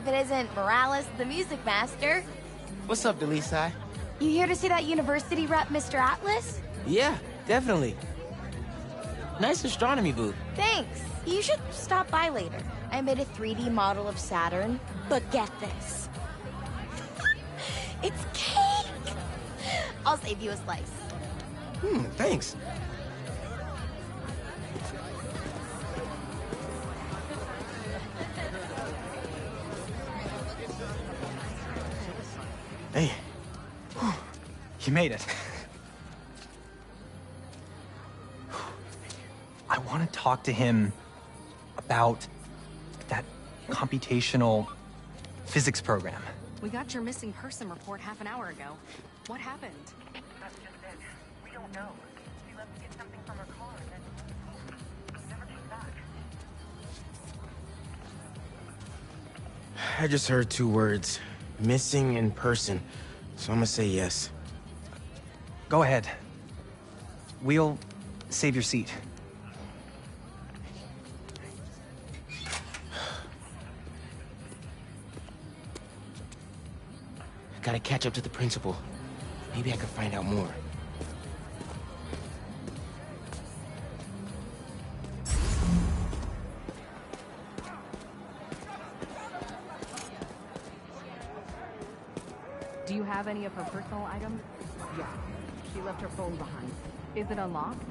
If it isn't Morales, the music master. What's up, Delisai? You here to see that university rep, Mr. Atlas? Yeah, definitely. Nice astronomy booth. Thanks. You should stop by later. I made a 3D model of Saturn, but get this. It's cake! I'll save you a slice. Thanks. Hey. Whew. You made it. I want to talk to him about that computational physics program. We got your missing person report half an hour ago. What happened? That's just it. We don't know. She left to get something from her car and then never came back. I just heard 2 words. Missing in person. So I'm gonna say yes. Go ahead. We'll save your seat. Gotta catch up to the principal. Maybe I can find out more. Do you have any of her personal items? Yeah. She left her phone behind. Is it unlocked?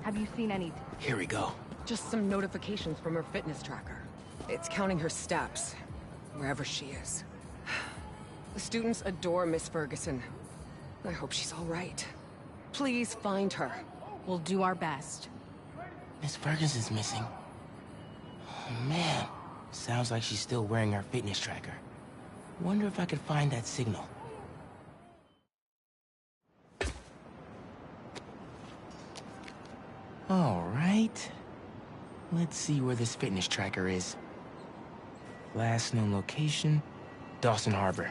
Have you seen any... Here we go. Just some notifications from her fitness tracker. It's counting her steps, wherever she is. The students adore Miss Ferguson. I hope she's all right. Please find her. We'll do our best. Miss Ferguson's missing. Oh, man. Sounds like she's still wearing her fitness tracker. Wonder if I could find that signal. All right. Let's see where this fitness tracker is. Last known location, Dawson Harbor.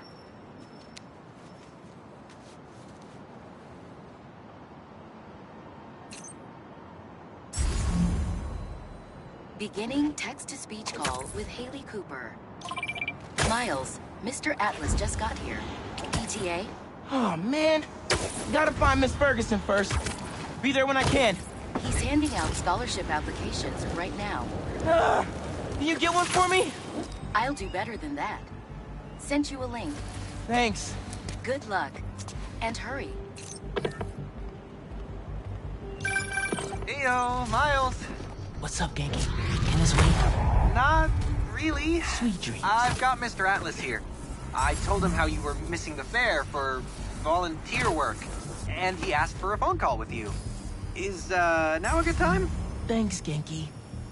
Beginning text-to-speech call with Haley Cooper. Miles, Mr. Atlas just got here. ETA? Oh, man. Gotta find Miss Ferguson first. Be there when I can. He's handing out scholarship applications right now. Can you get one for me? I'll do better than that. Sent you a link. Thanks. Good luck. And hurry. Heyo, Miles. What's up, Genki? Can this wait? Not really. Sweet dreams. I've got Mr. Atlas here. I told him how you were missing the fair for volunteer work, and he asked for a phone call with you. Is, now a good time? Thanks, Genki.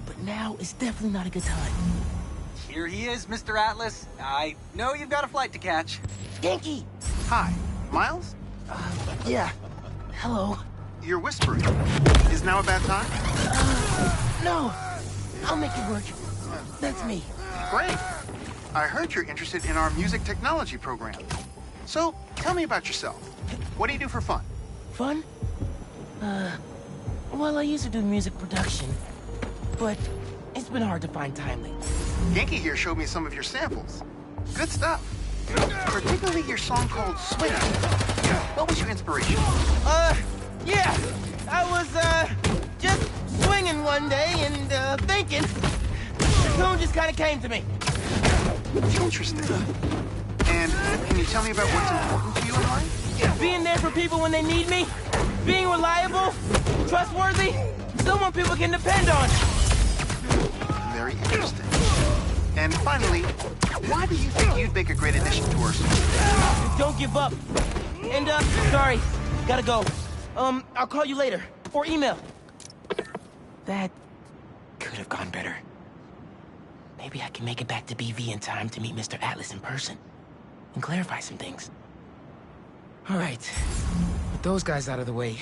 But now is definitely not a good time. Here he is, Mr. Atlas. I know you've got a flight to catch. Genki! Hi, Miles? Yeah. Hello. You're whispering. Is now a bad time? No. I'll make it work. That's me. Great. I heard you're interested in our music technology program. So, tell me about yourself. What do you do for fun? Fun? Well, I used to do music production, but it's been hard to find time lately. Genki here showed me some of your samples. Good stuff. Particularly your song called Swing. What was your inspiration? Yeah. I was, just swinging one day and, thinking. The tune just kind of came to me. Interesting. And can you tell me about what's important to you in life? Being there for people when they need me. Being reliable. Trustworthy. Someone people can depend on. Very interesting. And finally, why do you think you'd make a great addition to our school? Don't give up. And, sorry. Gotta go. I'll call you later. Or email. That could have gone better. Maybe I can make it back to BV in time to meet Mr. Atlas in person. And clarify some things. All right. With those guys out of the way,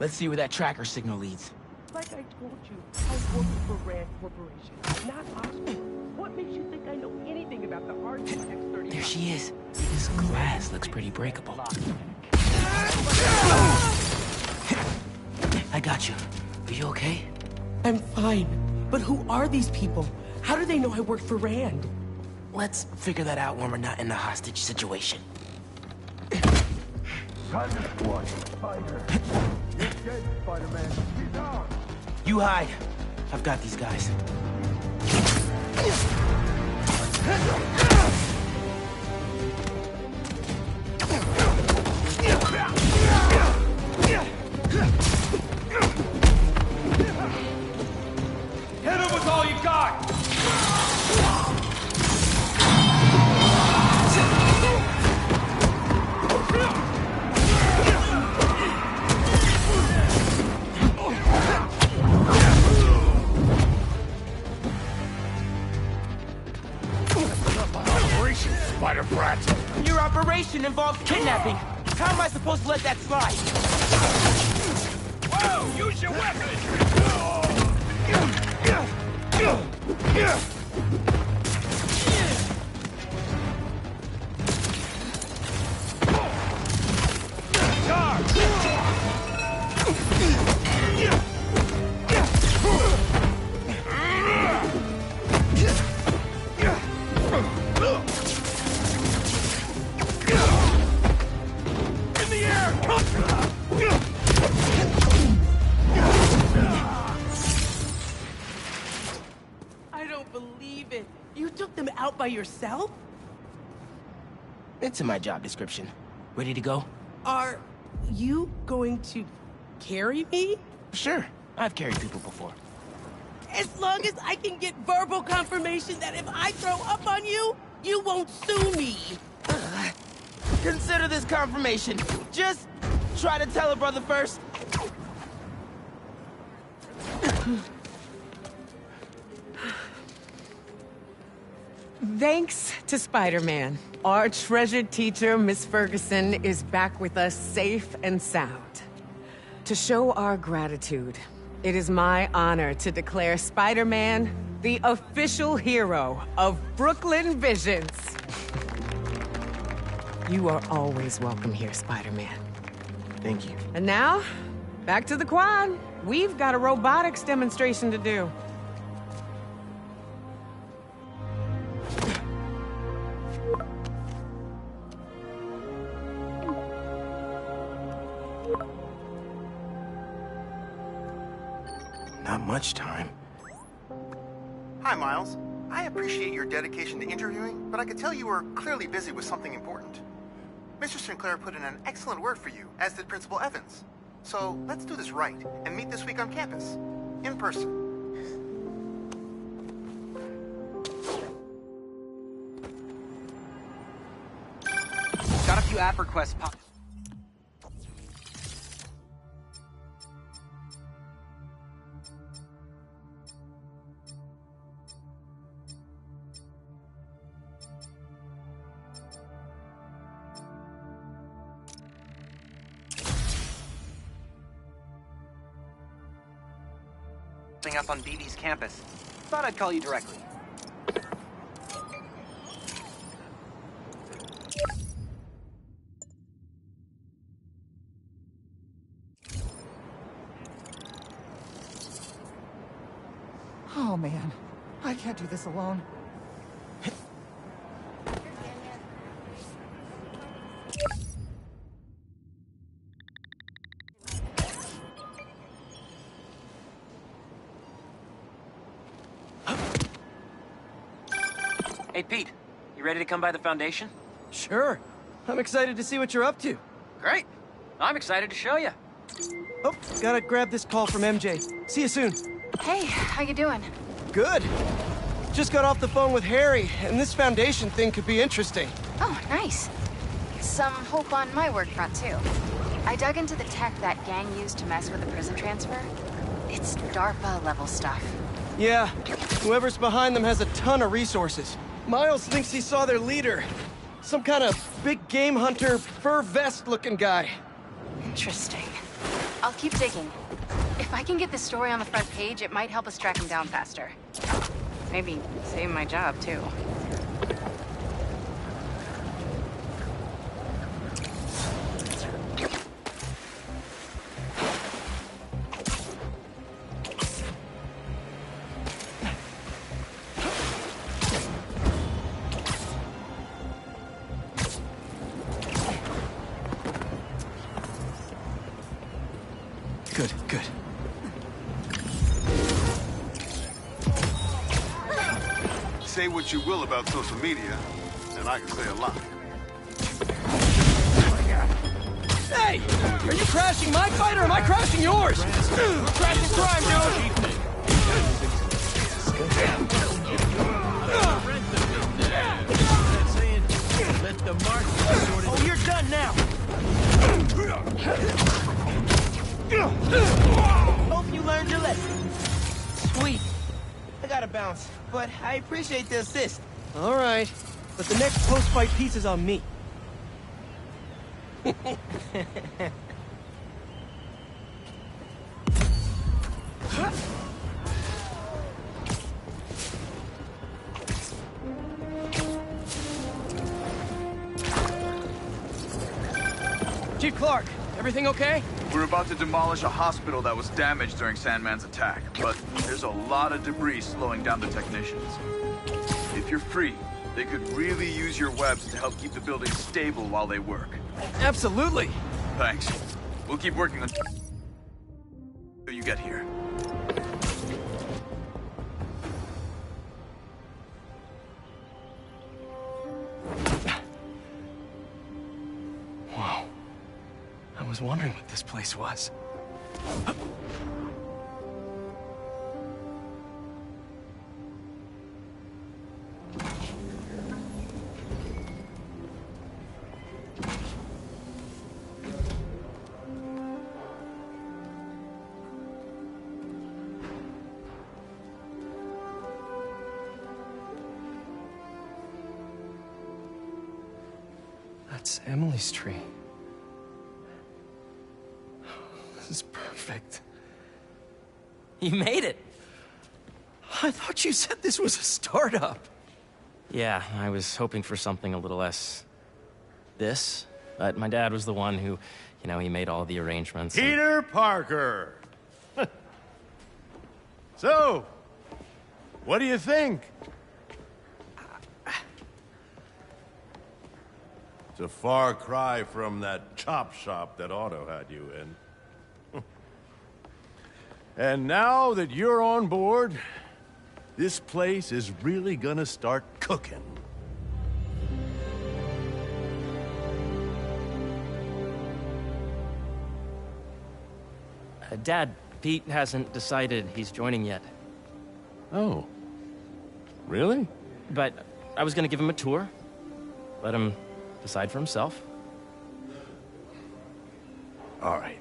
let's see where that tracker signal leads. Like I told you, I work for Rand Corporation, not Oxford. What makes you think I know anything about the RTX-30? There she is. This glass looks pretty breakable. I got you. Are you okay? I'm fine. But who are these people? How do they know I work for Rand? let's figure that out when we're not in a hostage situation. You hide. I've got these guys. Hit him with all you got! Operation, Spider Brat! Your operation involves kidnapping. How am I supposed to let that slide? Whoa! Use your weapon! I don't believe it. You took them out by yourself? It's in my job description. Ready to go? Are you going to carry me? Sure. I've carried people before. As long as I can get verbal confirmation that if I throw up on you, you won't sue me. Consider this confirmation. Just try to tell a brother first. Thanks to Spider-Man, our treasured teacher, Miss Ferguson, is back with us safe and sound. To show our gratitude, it is my honor to declare Spider-Man the official hero of Brooklyn Visions. You are always welcome here, Spider-Man. Thank you. And now, back to the quad. We've got a robotics demonstration to do. Not much time. Hi, Miles. I appreciate your dedication to interviewing, but I could tell you were clearly busy with something important. Mr. Sinclair put in an excellent word for you, as did Principal Evans. So let's do this right and meet this week on campus, in person. Got a few app requests pop. Up on BB's campus. Thought I'd call you directly. Oh man, I can't do this alone. Hey, Pete. You ready to come by the Foundation? Sure. I'm excited to see what you're up to. Great. I'm excited to show you. Oh, gotta grab this call from MJ. See you soon. Hey, how you doing? Good. Just got off the phone with Harry, and this Foundation thing could be interesting. Oh, nice. Some hope on my work front, too. I dug into the tech that gang used to mess with the prison transfer. It's DARPA-level stuff. Yeah, whoever's behind them has a ton of resources. Miles thinks he saw their leader. Some kind of big game hunter, fur vest-looking guy. Interesting. I'll keep digging. If I can get this story on the front page, it might help us track him down faster. Maybe save my job, too. Good, good. Say what you will about social media, and I can say a lot. Hey! Are you crashing my fight or am I crashing yours? Crashing crime, dude! Oh, you're done now! Hope you learned your lesson. Sweet. I gotta bounce, but I appreciate the assist. All right, but the next post-fight piece is on me. Chief Clark, everything okay? We're about to demolish a hospital that was damaged during Sandman's attack, but there's a lot of debris slowing down the technicians. If you're free, they could really use your webs to help keep the building stable while they work. Absolutely. Thanks. We'll keep working until you get here. Wow. I was wondering what this place was. That's Emily's tree. This is perfect. You made it. I thought you said this was a startup. Yeah, I was hoping for something a little less... this. But my dad was the one who, you know, he made all the arrangements. Peter Parker! So, what do you think? It's a far cry from that chop shop that Otto had you in. And now that you're on board, this place is really gonna start cooking. Dad, Pete hasn't decided he's joining yet. Oh. Really? But I was gonna give him a tour. Let him decide for himself. All right.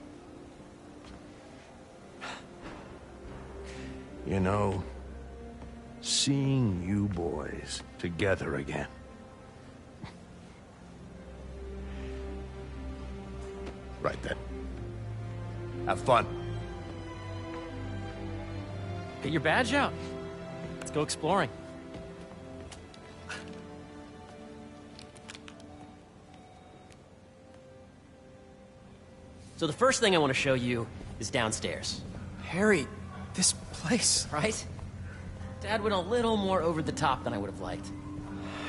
You know, seeing you boys together again. Right then. Have fun. Get your badge out. Let's go exploring. So the first thing I want to show you is downstairs. Harry, this place... Right? Dad went a little more over the top than I would have liked.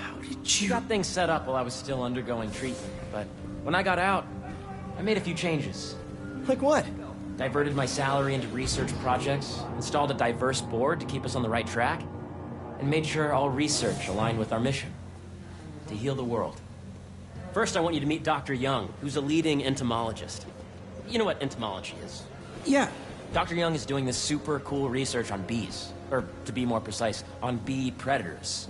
How did You got things set up while I was still undergoing treatment, but when I got out, I made a few changes. Like what? Diverted my salary into research projects, installed a diverse board to keep us on the right track, and made sure all research aligned with our mission, to heal the world. First, I want you to meet Dr. Young, who's a leading entomologist. You know what entomology is? Yeah. Dr. Young is doing this super cool research on bees, or to be more precise, on bee predators.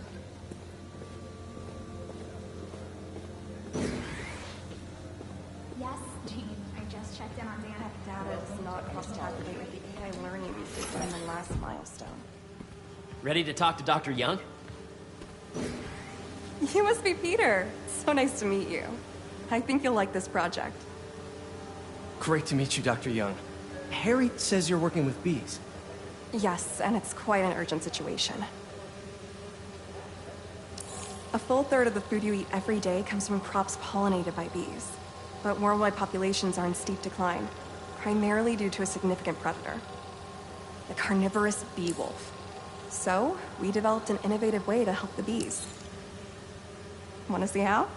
Yes, Jean. I just checked in on data. Data does not cross-tabulate with the AI learning system in the last milestone. Ready to talk to Dr. Young? You must be Peter. So nice to meet you. I think you'll like this project. Great to meet you, Dr. Young. Harry says you're working with bees. Yes, and it's quite an urgent situation. A full third of the food you eat every day comes from crops pollinated by bees. But worldwide populations are in steep decline, primarily due to a significant predator, the carnivorous bee wolf. So, we developed an innovative way to help the bees. Want to see how?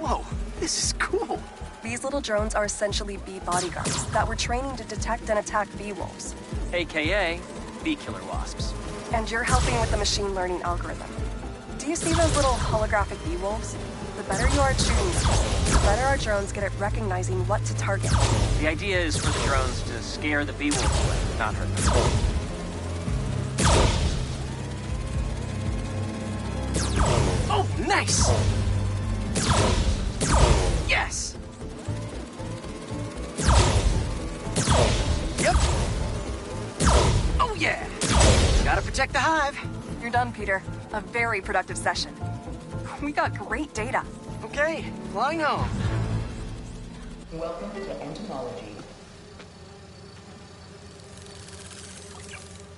Whoa, this is cool. These little drones are essentially bee bodyguards that were training to detect and attack bee wolves. AKA bee killer wasps. And you're helping with the machine learning algorithm. Do you see those little holographic bee wolves? The better you are at shooting them, the better our drones get at recognizing what to target. The idea is for the drones to scare the bee wolves away, not hurt them. Oh, nice! Yes! Yep. Oh, yeah! Gotta protect the hive. You're done, Peter. A very productive session. We got great data. Okay, flying home. Welcome to entomology.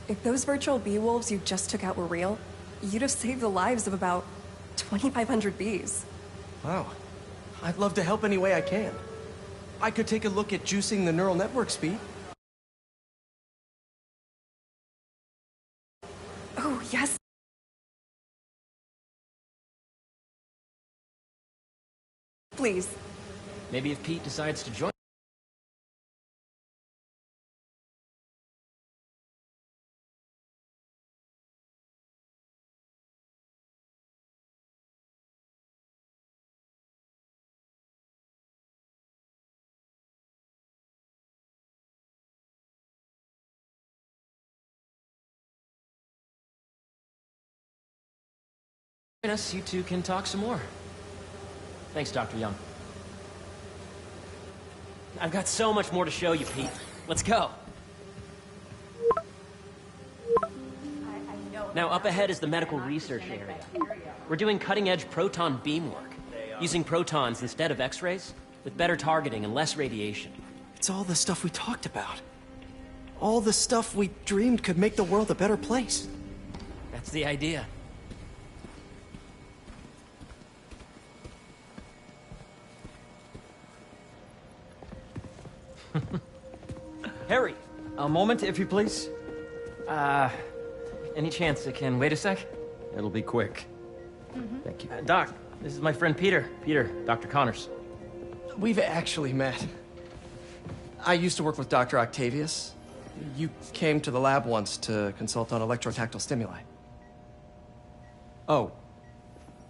If those virtual bee wolves you just took out were real, you'd have saved the lives of about 2,500 bees. Wow. I'd love to help any way I can. I could take a look at juicing the neural network speed. Oh, yes. Please. Maybe if Pete decides to join. Us, you two can talk some more. Thanks, Dr. Young. I've got so much more to show you, Pete. Let's go. Now, up ahead is the medical research area. We're doing cutting-edge proton beam work, using protons instead of X-rays, with better targeting and less radiation. It's all the stuff we talked about. All the stuff we dreamed could make the world a better place. That's the idea. Harry, a moment, if you please. Any chance it can wait a sec? It'll be quick. Thank you. Doc, this is my friend Peter. Peter, Dr. Connors. We've actually met. I used to work with Dr. Octavius. You came to the lab once to consult on electrotactile stimuli. Oh.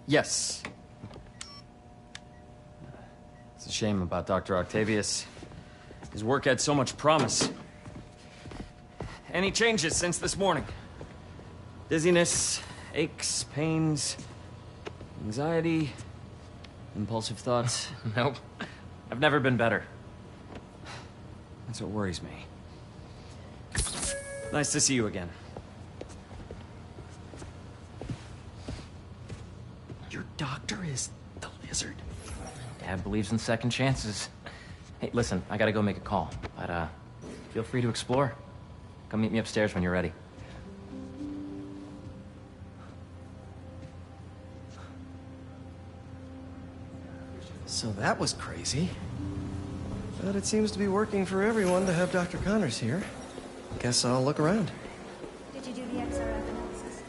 Yes. It's a shame about Dr. Octavius. His work had so much promise. Any changes since this morning? Dizziness, aches, pains, anxiety, impulsive thoughts? Nope. I've never been better. That's what worries me. Nice to see you again. Your doctor is the lizard. Dad believes in second chances. Hey, listen, I gotta go make a call, but feel free to explore. Come meet me upstairs when you're ready. So that was crazy. But it seems to be working for everyone to have Dr. Connors here. Guess I'll look around. Did you do the XRF analysis?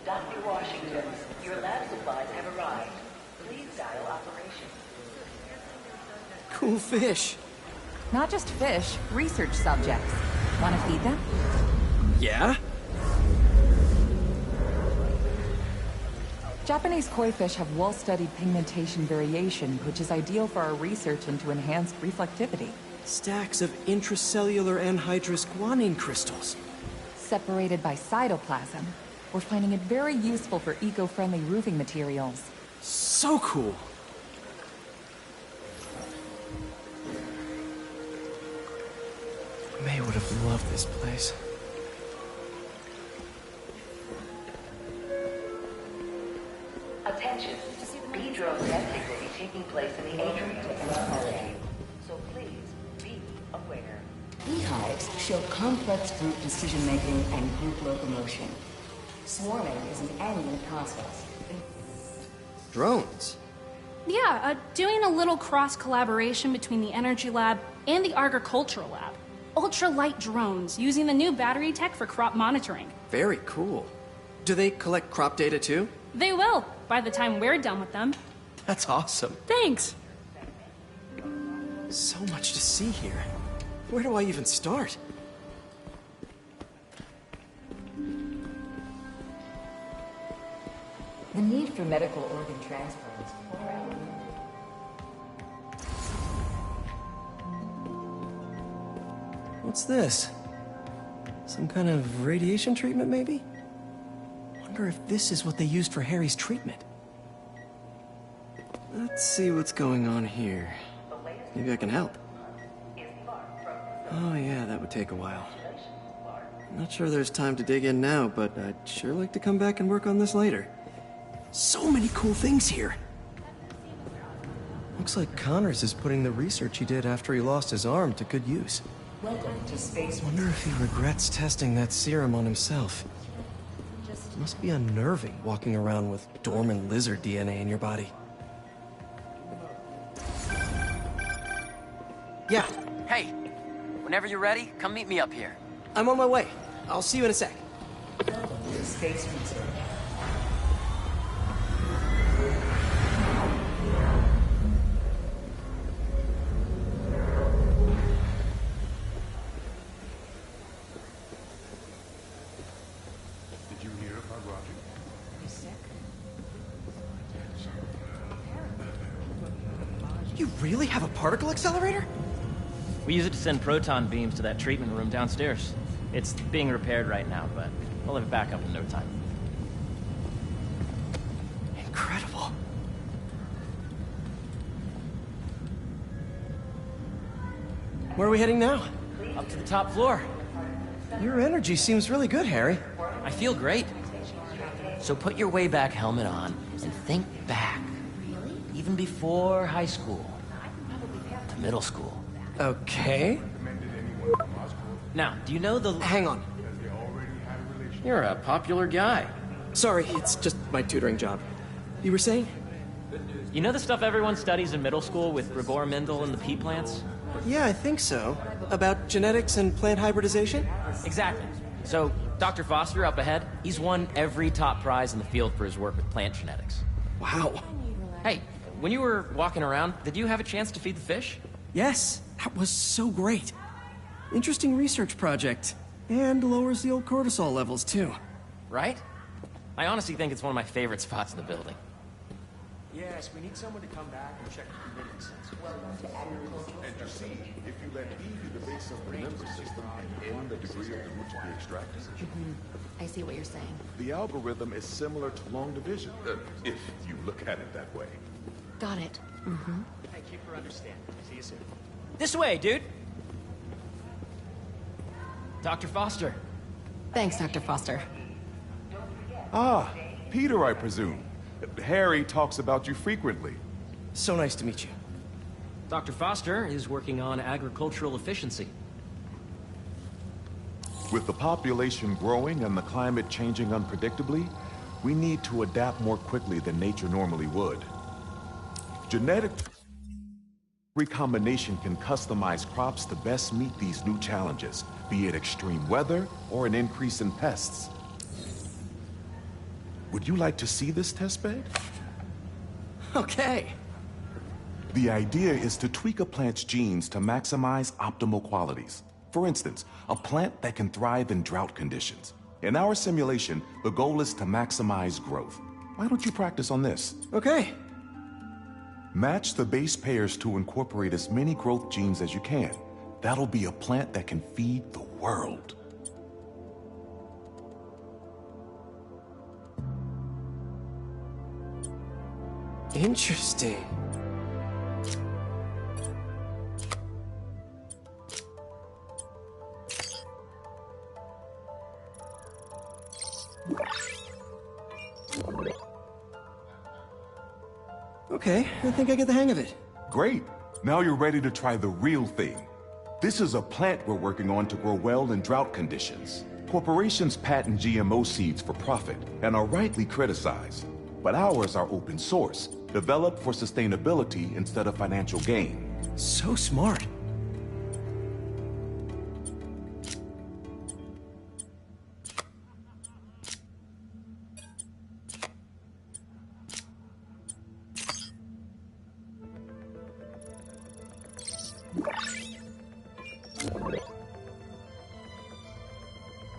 Dr. Washington, your lab supplies have arrived. Please dial operation. Cool fish. Not just fish, research subjects. Want to feed them? Yeah? Japanese koi fish have well-studied pigmentation variation, which is ideal for our research into enhanced reflectivity. Stacks of intracellular anhydrous guanine crystals. Separated by cytoplasm, we're finding it very useful for eco-friendly roofing materials. So cool. May would have loved this place. Attention, bee drone testing will be taking place in the atrium tomorrow. So please be aware. Beehives show complex group decision-making and group locomotion. Swarming is an annual process. Drones? Yeah, doing a little cross-collaboration between the Energy Lab and the Agricultural Lab. Ultralight drones using the new battery tech for crop monitoring. Very cool. Do they collect crop data too? They will, by the time we're done with them. That's awesome. Thanks. So much to see here. Where do I even start? The need for medical organ transplants. What's this? Some kind of radiation treatment, maybe? Wonder if this is what they used for Harry's treatment. Let's see what's going on here. Maybe I can help. Oh yeah, that would take a while. Not sure there's time to dig in now, but I'd sure like to come back and work on this later. So many cool things here. Looks like Connors is putting the research he did after he lost his arm to good use. Welcome to space. Wonder if he regrets testing that serum on himself. Must be unnerving walking around with dormant lizard DNA in your body. Yeah. Hey, whenever you're ready, come meet me up here. I'm on my way. I'll see you in a sec. Space research. Did you hear about Roger? He's sick. You really have a particle accelerator? We use it to send proton beams to that treatment room downstairs. It's being repaired right now, but we'll have it back up in no time. Incredible. Where are we heading now? Up to the top floor. Your energy seems really good, Harry. I feel great. So put your way back helmet on and think back. Even before high school. To middle school. Okay. Now, do you know the... Hang on. You're a popular guy. Sorry, it's just my tutoring job. You were saying? You know the stuff everyone studies in middle school with Gregor Mendel and the pea plants? Yeah, I think so. About genetics and plant hybridization? Exactly. So, Dr. Foster up ahead, he's won every top prize in the field for his work with plant genetics. Wow. Hey, when you were walking around, did you have a chance to feed the fish? Yes, that was so great. Interesting research project. And lowers the old cortisol levels, too. Right? I honestly think it's one of my favorite spots in the building. Yes, we need someone to come back and check the committee's sense. And to see if you let E be the base of the member system and the degree of the root to be extracted. I see what you're saying. The algorithm is similar to long division, if you look at it that way. Got it. Mm-hmm. Thank you for understanding. See you soon. This way, dude! Dr. Foster. Thanks, Dr. Foster. Ah, Peter, I presume. Harry talks about you frequently. So nice to meet you. Dr. Foster is working on agricultural efficiency. With the population growing and the climate changing unpredictably, we need to adapt more quickly than nature normally would. Genetic recombination can customize crops to best meet these new challenges, be it extreme weather or an increase in pests. Would you like to see this testbed? Okay. The idea is to tweak a plant's genes to maximize optimal qualities. For instance, a plant that can thrive in drought conditions. In our simulation, the goal is to maximize growth. Why don't you practice on this? Okay. Match the base pairs to incorporate as many growth genes as you can. That'll be a plant that can feed the world. Interesting. Okay, I think I get the hang of it. Great. Now you're ready to try the real thing. This is a plant we're working on to grow well in drought conditions. Corporations patent GMO seeds for profit and are rightly criticized. But ours are open source, developed for sustainability instead of financial gain. So smart.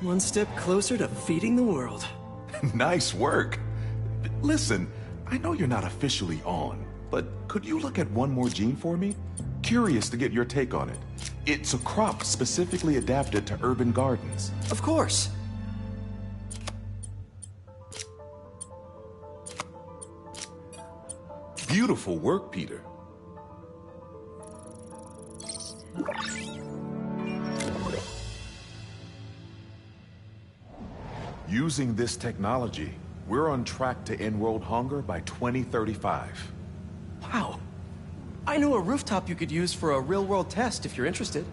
One step closer to feeding the world. Nice work. Listen, I know you're not officially on, but could you look at one more gene for me? Curious to get your take on it. It's a crop specifically adapted to urban gardens. Of course. Beautiful work, Peter. Using this technology, we're on track to end world hunger by 2035. Wow. I know a rooftop you could use for a real-world test if you're interested.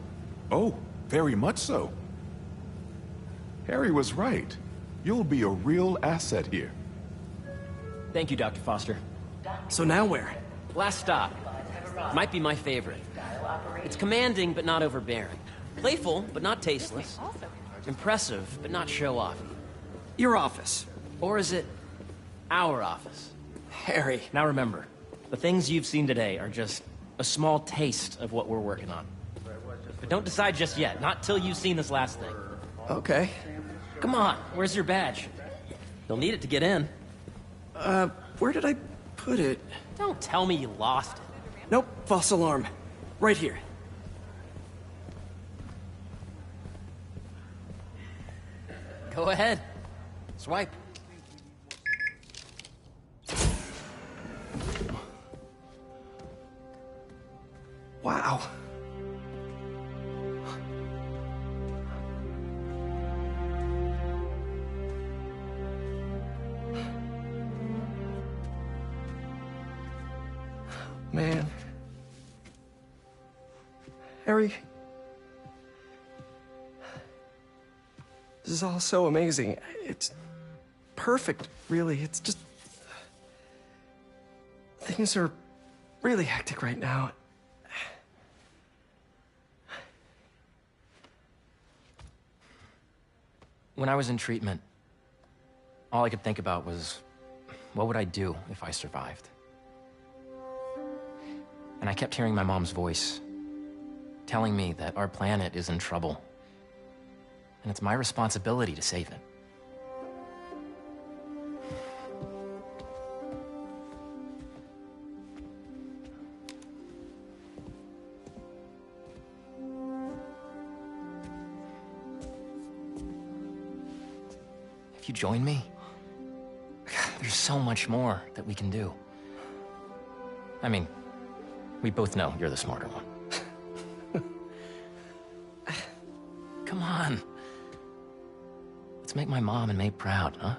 Oh, very much so. Harry was right. You'll be a real asset here. Thank you, Dr. Foster. So now where? Last stop. Might be my favorite. It's commanding, but not overbearing. Playful, but not tasteless. Impressive, but not show-offy. Your office. Or is it our office? Harry. Now remember, the things you've seen today are just a small taste of what we're working on. But don't decide just yet, not till you've seen this last thing. Okay. Come on, where's your badge? You'll need it to get in. Where did I put it? Don't tell me you lost it. Nope, false alarm. Right here. Go ahead. Swipe. Wow. Man. Harry. This is all so amazing. It's perfect, really. It's just... Things are really hectic right now. When I was in treatment, all I could think about was, what would I do if I survived? And I kept hearing my mom's voice, telling me that our planet is in trouble, and it's my responsibility to save it. If you join me, there's so much more that we can do. I mean, we both know you're the smarter one. Come on. Let's make my mom and May proud, huh?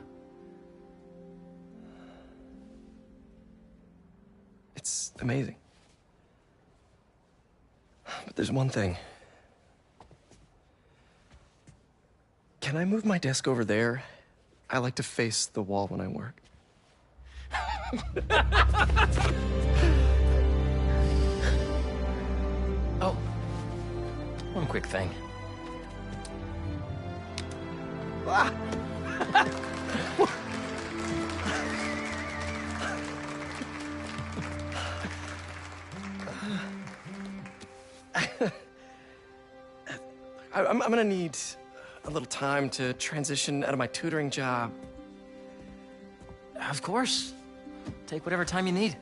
It's amazing. But there's one thing. Can I move my desk over there? I like to face the wall when I work. Oh, one quick thing. Ah. I'm gonna need a little time to transition out of my tutoring job. Of course. Take whatever time you need.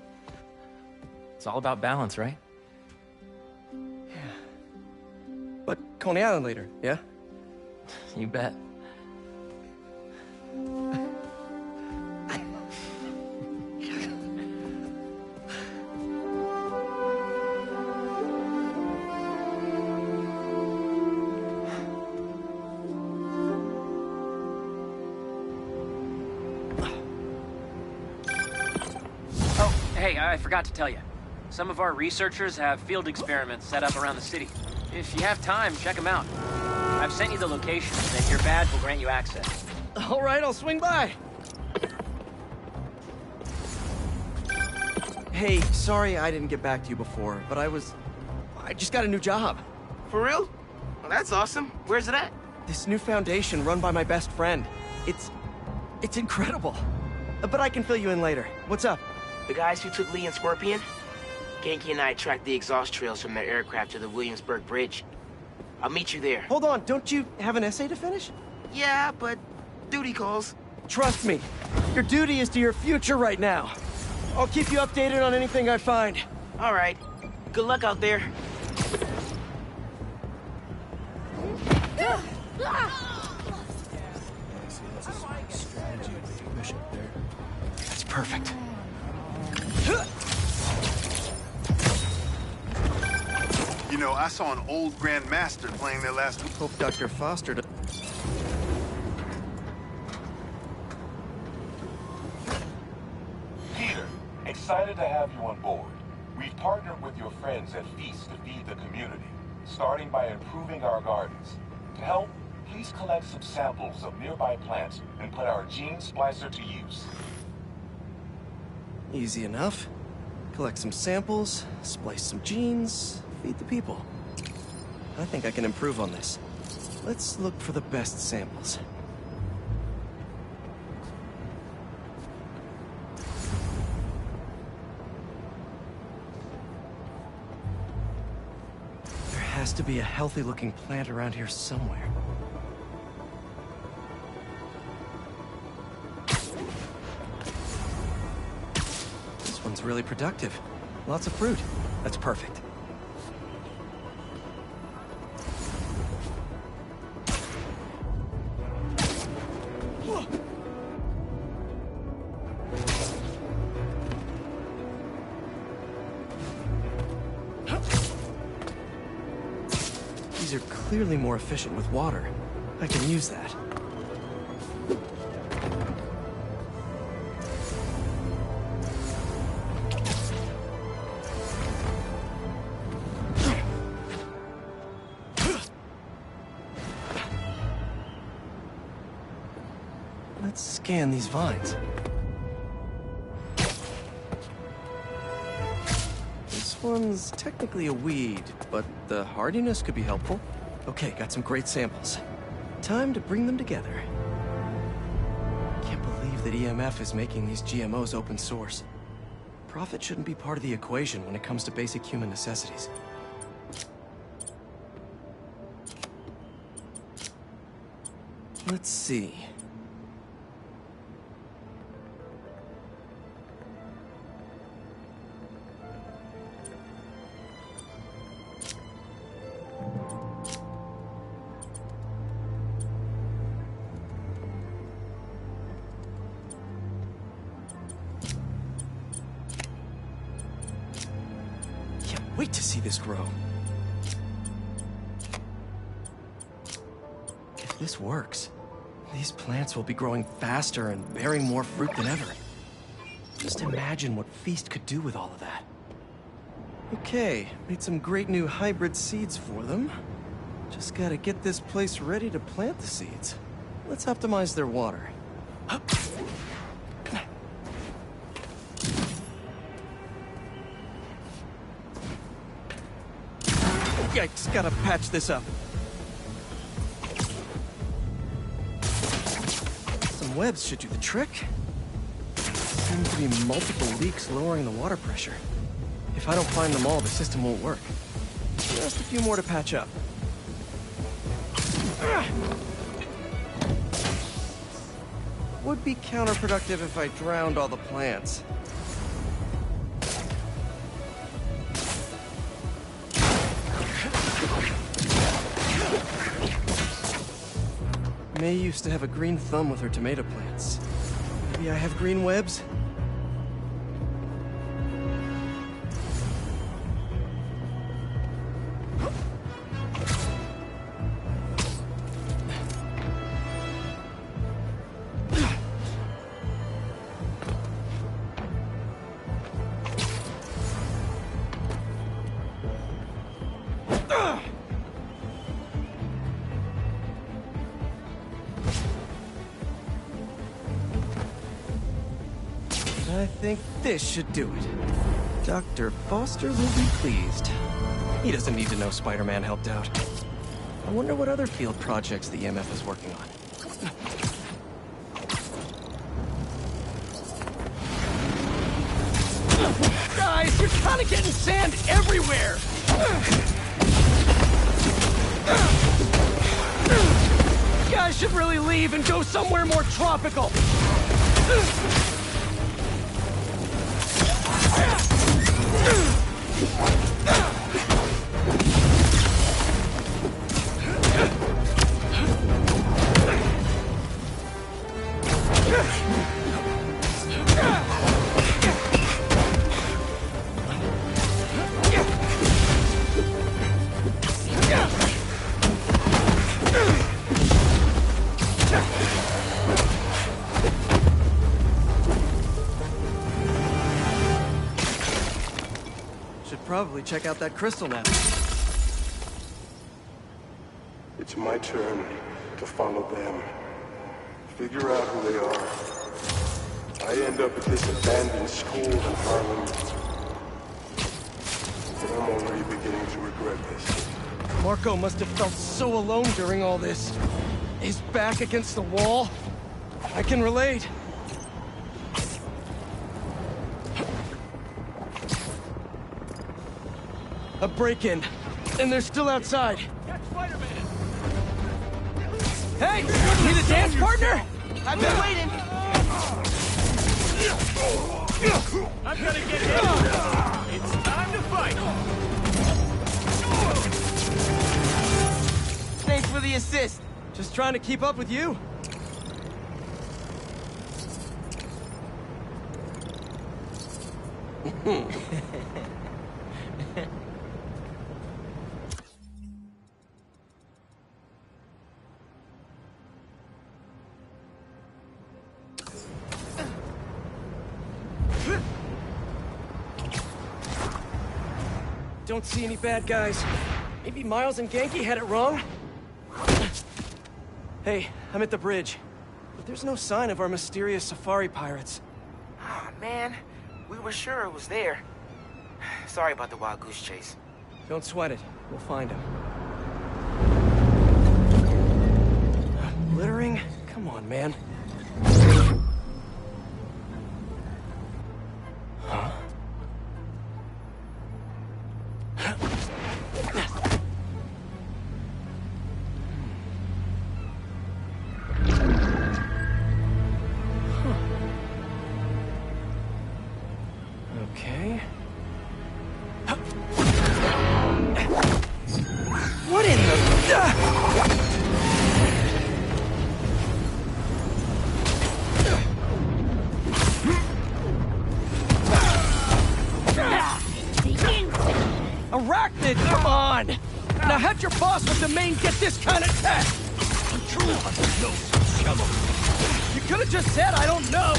It's all about balance, right? But Coney Island later, yeah? You bet. Hey, I forgot to tell you. Some of our researchers have field experiments set up around the city. If you have time, check them out. I've sent you the locations, and your badge will grant you access. All right, I'll swing by. Hey, sorry I didn't get back to you before, but I just got a new job. For real? Well, that's awesome. Where's it at? This new foundation run by my best friend. It's incredible. But I can fill you in later. What's up? The guys who took Lee and Scorpion? Genki and I tracked the exhaust trails from their aircraft to the Williamsburg Bridge. I'll meet you there. Hold on, don't you have an essay to finish? Yeah, but duty calls. Trust me, your duty is to your future right now. I'll keep you updated on anything I find. All right. Good luck out there. That's perfect. You know, I saw an old Grand Master playing there last week. Hope Dr. Foster does. Peter, excited to have you on board. We've partnered with your friends at Feast to feed the community, starting by improving our gardens. To help, please collect some samples of nearby plants and put our gene splicer to use. Easy enough. Collect some samples, splice some genes, feed the people. I think I can improve on this. Let's look for the best samples. There has to be a healthy-looking plant around here somewhere. This one's really productive. Lots of fruit. That's perfect. These are clearly more efficient with water. I can use that. Let's scan these vines. This one's technically a weed, but the hardiness could be helpful. Okay, got some great samples. Time to bring them together. Can't believe that EMF is making these GMOs open source. Profit shouldn't be part of the equation when it comes to basic human necessities. Let's see. Wait to see this grow. If this works, these plants will be growing faster and bearing more fruit than ever. Just imagine what Feast could do with all of that. Okay, made some great new hybrid seeds for them. Just gotta get this place ready to plant the seeds. Let's optimize their water. Yikes, gotta patch this up. Some webs should do the trick. Seems to be multiple leaks lowering the water pressure. If I don't find them all, the system won't work. Just a few more to patch up. Would be counterproductive if I drowned all the plants. May used to have a green thumb with her tomato plants. Maybe I have green webs? I think this should do it. Dr. Foster will be pleased. He doesn't need to know Spider-Man helped out. I wonder what other field projects the EMF is working on. Guys, you're kind of getting sand everywhere! You guys should really leave and go somewhere more tropical. Probably check out that crystal now. It's my turn to follow them. Figure out who they are. I end up at this abandoned school in Harlem. But I'm already beginning to regret this. Marco must have felt so alone during all this. His back against the wall. I can relate. A break-in, and they're still outside. Hey, need a dance partner? I've been waiting. I'm gonna get hit. It's time to fight. Thanks for the assist. Just trying to keep up with you. Don't see any bad guys. Maybe Miles and Genki had it wrong? Hey, I'm at the bridge. But there's no sign of our mysterious safari pirates. Oh, man. We were sure it was there. Sorry about the wild goose chase. Don't sweat it. We'll find him. Littering? Come on, man. Huh? Okay. What in the... Arachnid, come on! Now have your boss with the main get this kind of tech! You could have just said, I don't know!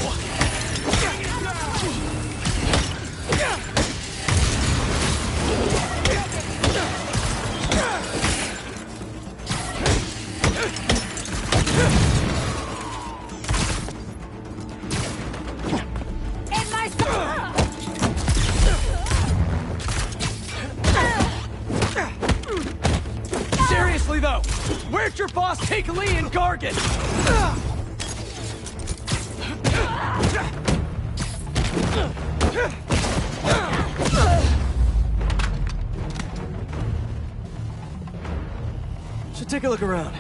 Seriously though, where'd your boss take Lee and Gargan? Should take a look around.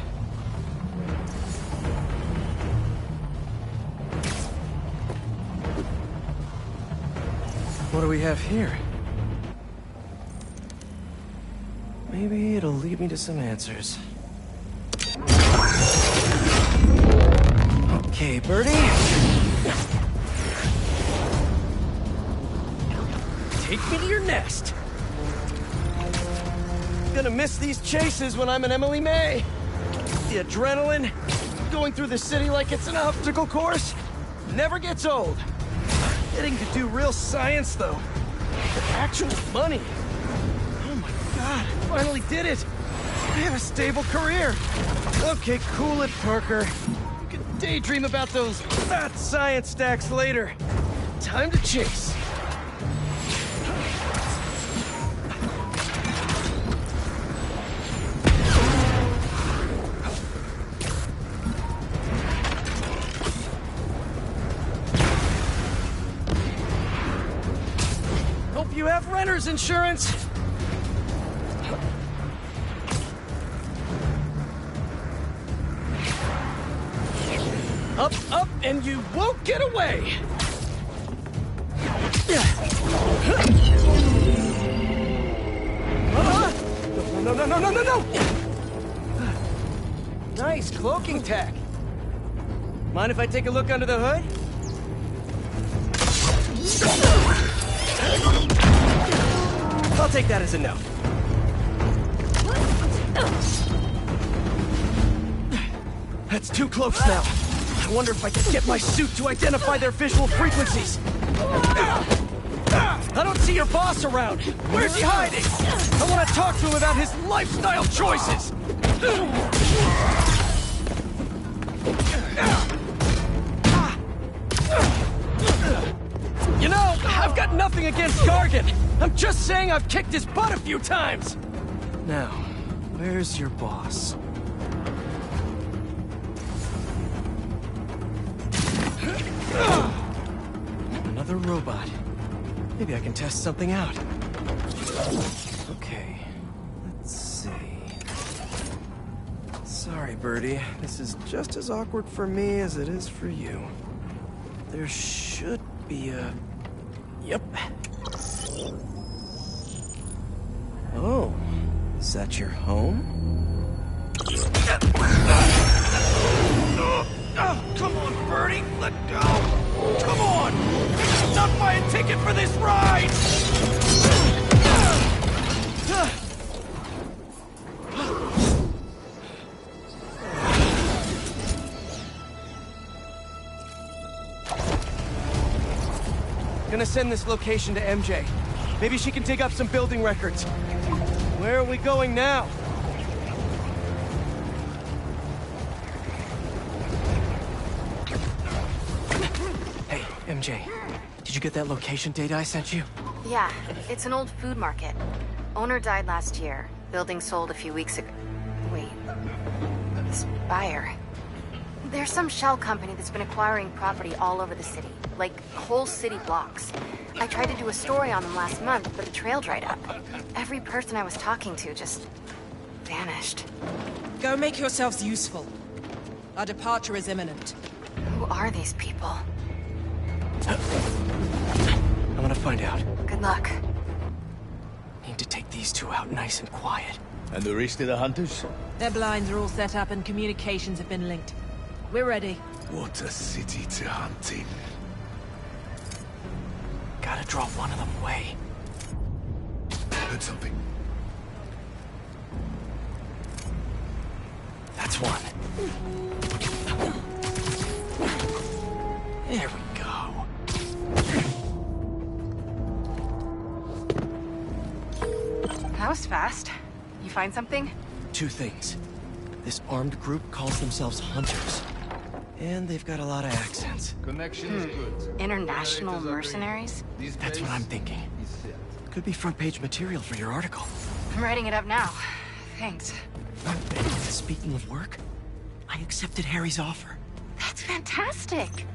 What do we have here? Maybe it'll lead me to some answers. Okay, Birdie. Take me to your nest. Gonna miss these chases when I'm an Emily May. The adrenaline, going through the city like it's an obstacle course, never gets old. Getting to do real science, though. For actual money. Oh my god, I finally did it. I have a stable career. Okay, cool it, Parker. You can daydream about those fat science stacks later. Time to chase. Hope you have renter's insurance. Up, up, and you won't get away! No! Nice cloaking tech. Mind if I take a look under the hood? I'll take that as a no. That's too close now. I wonder if I can get my suit to identify their visual frequencies. I don't see your boss around. Where's he hiding? I want to talk to him about his lifestyle choices. You know, I've got nothing against Gargan. I'm just saying I've kicked his butt a few times. Now, where's your boss? Another robot. Maybe I can test something out. Okay, let's see. Sorry, Birdie. This is just as awkward for me as it is for you. There should be a... Yep. Oh, is that your home? Oh, come on, Birdie! Let go! Come on! Stop by a ticket for this ride! Gonna send this location to MJ. Maybe she can dig up some building records. Where are we going now? Hey, MJ. Did you get that location data I sent you? Yeah, it's an old food market. Owner died last year. Building sold a few weeks ago. Wait. This buyer. There's some shell company that's been acquiring property all over the city. Like, whole city blocks. I tried to do a story on them last month, but the trail dried up. Every person I was talking to just... vanished. Go make yourselves useful. Our departure is imminent. Who are these people? I'm gonna find out. Good luck. Need to take these two out nice and quiet. And the rest of the hunters? Their blinds are all set up and communications have been linked. We're ready. What a city to hunt in. Gotta draw one of them away. Heard something. That's one. There we go. That was fast. You find something? Two things. This armed group calls themselves Hunters. And they've got a lot of accents. Connection is good. International mercenaries? That's what I'm thinking. Could be front-page material for your article. I'm writing it up now. Thanks. Speaking of work, I accepted Harry's offer. That's fantastic.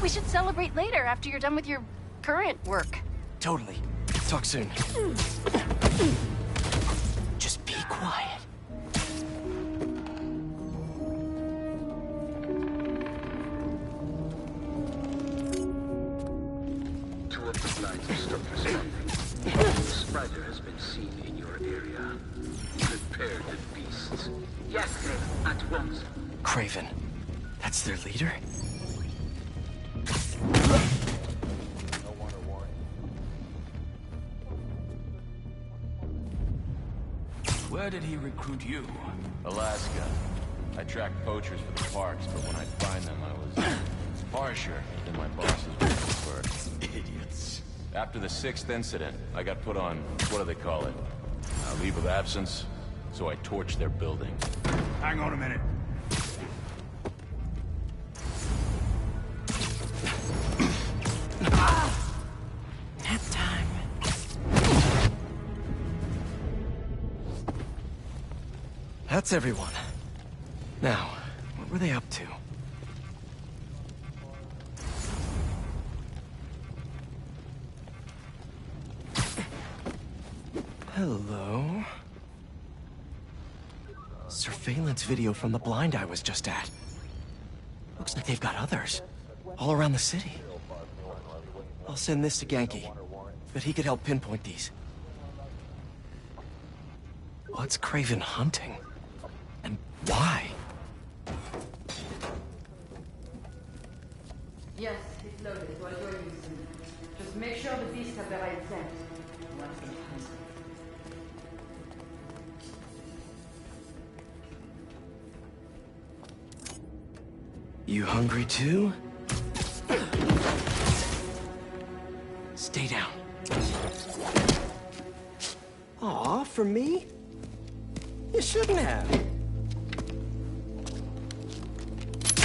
We should celebrate later after you're done with your current work. Totally. Talk soon. Just be quiet. Two of the lines have stopped responding. The spider has been seen in your area. Prepare the beasts. Yes, Craven, at once. Craven. That's their leader? Where did he recruit you? Alaska. I tracked poachers for the parks, but when I'd find them, I was harsher than my bosses would prefer. Idiots. After the 6th incident, I got put on, what do they call it? Leave of absence. So I torched their building. Hang on a minute. Nap time. That's everyone. Now, what were they up to? Hello? Surveillance video from the blind I was just at. Looks like they've got others. All around the city. I'll send this to Genki. Bet he could help pinpoint these. What's Kraven hunting? And why? Yes, it's loaded while you're using it. Just make sure the beasts have the right scent. Once they hunt. You hungry too? Stay down. Aw, for me? You shouldn't have.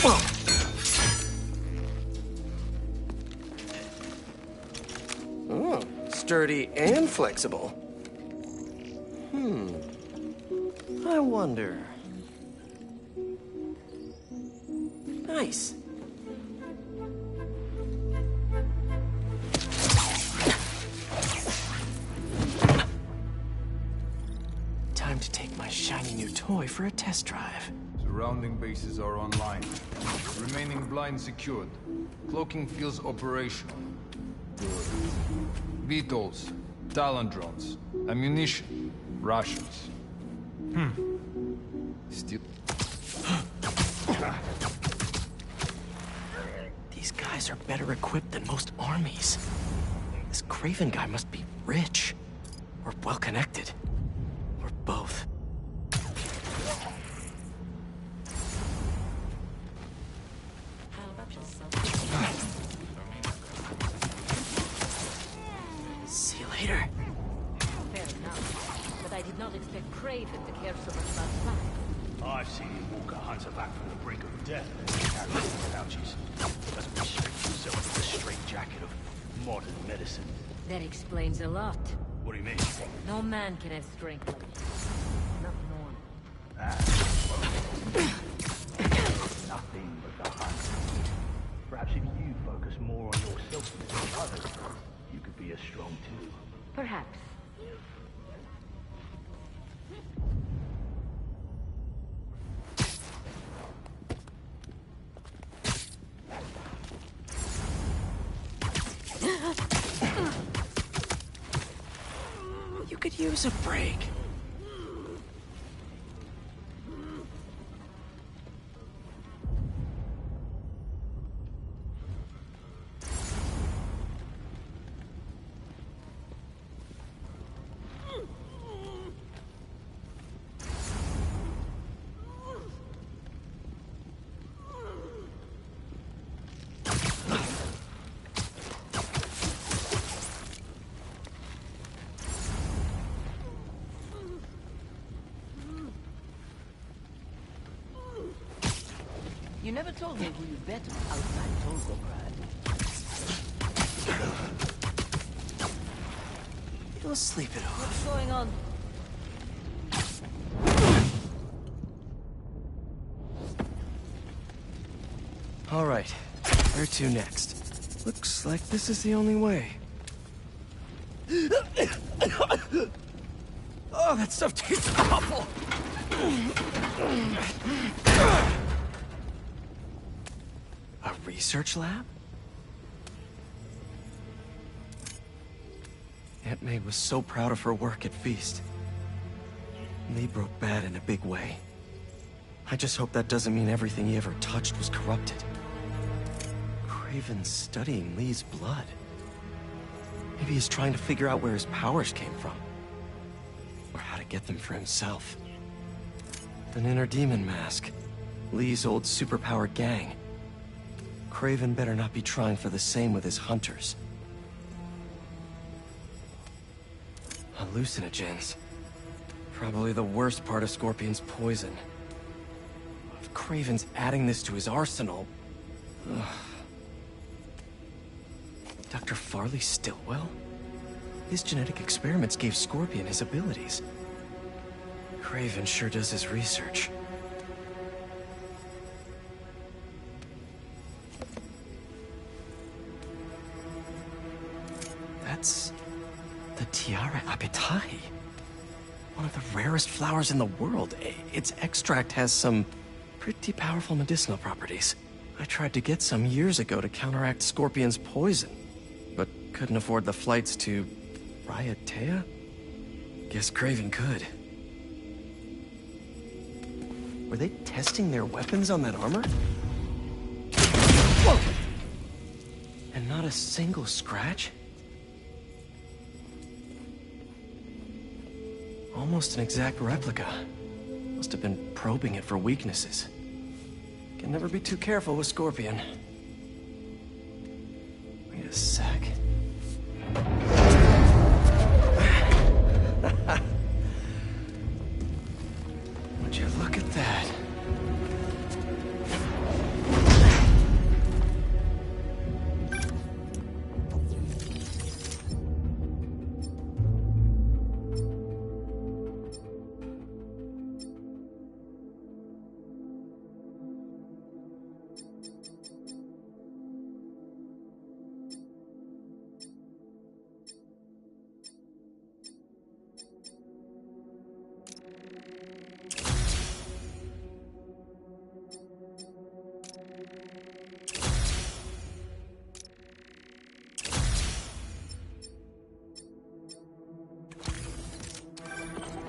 Whoa. Oh, sturdy and flexible. I wonder. Nice. Time to take my shiny new toy for a test drive. Surrounding bases are online. Remaining blind secured. Cloaking fields operational. Good. VTOLs, Talon drones, ammunition, rations. Still... These guys are better equipped than most armies. This Kraven guy must be rich. Or well-connected. Or both. See you later. Fair enough. But I did not expect Kraven to care so much about flight. I've seen him walk a hunter back from the brink of death and carry his pouches. Doesn't restrict himself to the straitjacket of modern medicine. That explains a lot. What do you mean? No man can have strength like this. Not normal. Nothing but the hunt. Perhaps if you focus more on yourself than others, you could be as strong too. Perhaps. You could use a break. You never told me who you bet on outside Volgograd. You'll sleep it off. What's going on? All right, where to next? Looks like this is the only way. Oh, that stuff tastes awful! A research lab? Aunt May was so proud of her work at Feast. Lee broke bad in a big way. I just hope that doesn't mean everything he ever touched was corrupted. Kraven's studying Lee's blood. Maybe he's trying to figure out where his powers came from. Or how to get them for himself. An inner demon mask. Lee's old superpowered gang. Kraven better not be trying for the same with his hunters. Hallucinogens. Probably the worst part of Scorpion's poison. If Kraven's adding this to his arsenal... Ugh. Dr. Farley Stillwell? His genetic experiments gave Scorpion his abilities. Kraven sure does his research. That's... the Tiara Apetahi. One of the rarest flowers in the world. Its extract has some pretty powerful medicinal properties. I tried to get some years ago to counteract Scorpion's poison, but couldn't afford the flights to Raiatea? Guess Kraven could. Were they testing their weapons on that armor? Whoa! And not a single scratch? Almost an exact replica. Must have been probing it for weaknesses. Can never be too careful with Scorpion. Wait a sec. Would you look at that?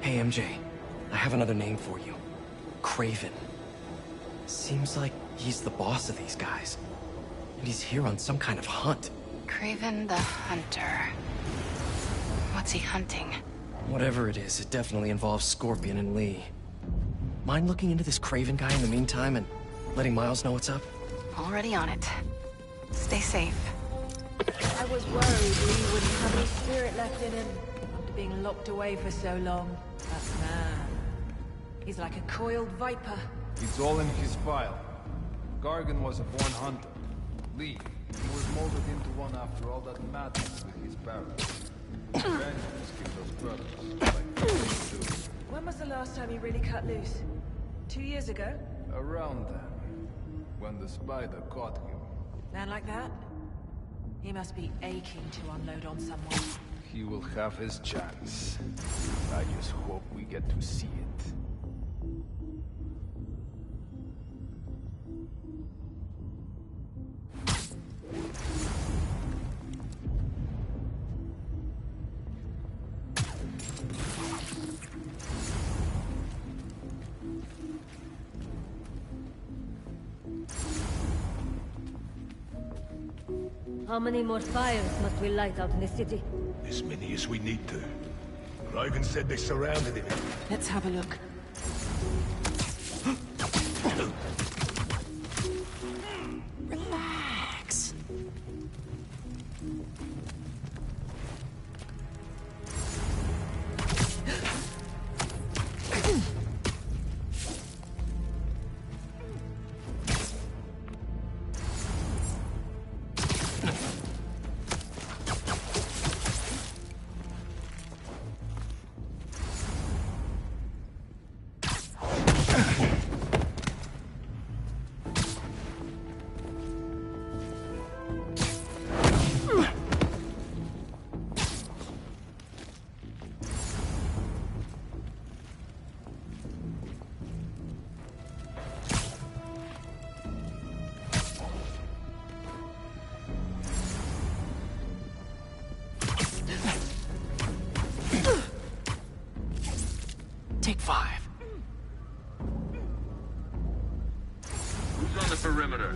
Hey, MJ. I have another name for you. Kraven. Seems like he's the boss of these guys. And he's here on some kind of hunt. Kraven the Hunter. What's he hunting? Whatever it is, it definitely involves Scorpion and Lee. Mind looking into this Kraven guy in the meantime and letting Miles know what's up? Already on it. Stay safe. I was worried Lee wouldn't have any spirit left in him after being locked away for so long. That man. He's like a coiled viper. It's all in his file. Gargan was a born hunter. Lee, he was molded into one after all that madness with his parents. Vengeance killed those brothers, like they do. When was the last time he really cut loose? 2 years ago? Around then, when the spider caught him. Man like that? He must be aching to unload on someone. He will have his chance. I just hope we get to see it. How many more fires must we light out in the city? As many as we need to. Raven said they surrounded him. Let's have a look. Relax. Take 5. Who's on the perimeter?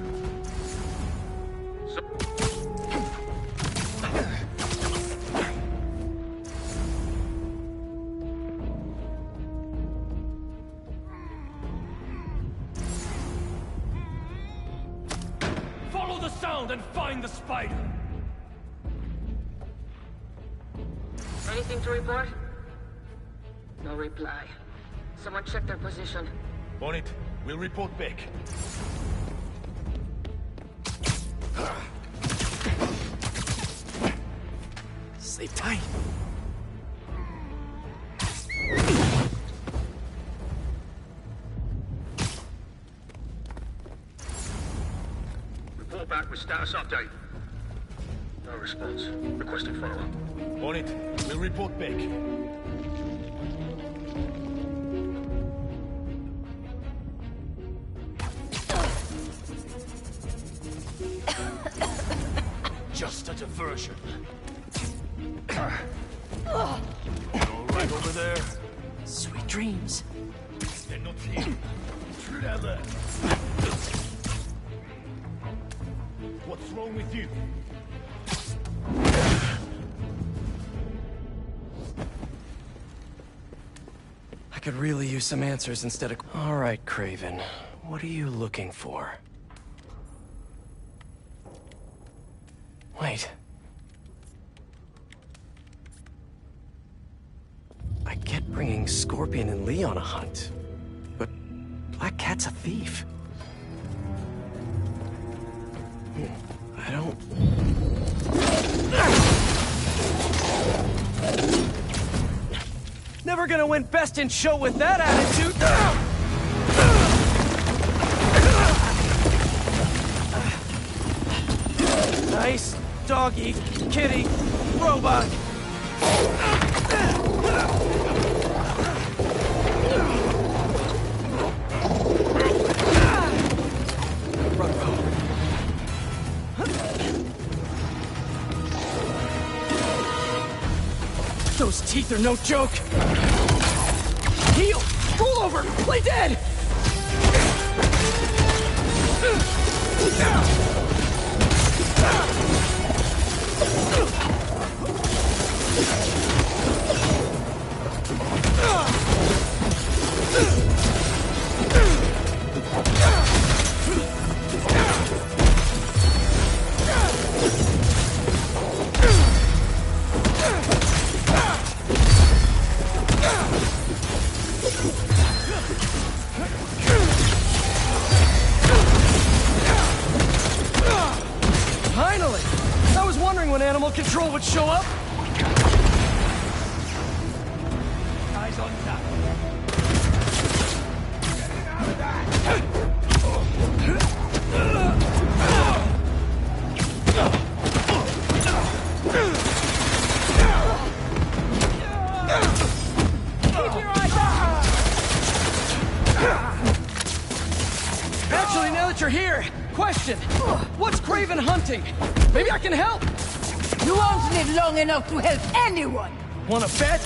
Follow the sound and find the spider! Anything to report? No reply. Someone check their position. On it. We'll report back. Stay tight. Report back with status update. No response. Requesting follow-up. On it. We'll report back. Just a diversion. All right over there? Sweet dreams. They're not here. Clever. What's wrong with you? I could really use some answers instead of... All right, Kraven. What are you looking for? Wait. I get bringing Scorpion and Lee on a hunt, but Black Cat's a thief. I don't... Never gonna win Best in Show with that attitude! Nice doggy, kitty, robot! Those teeth are no joke! Heal! Roll over! Play dead! Finally! I was wondering when Animal Control would show up. Eyes on top. Actually, now that you're here, question. What's Kraven hunting? Maybe I can help. You won't live long enough to help anyone. Wanna bet?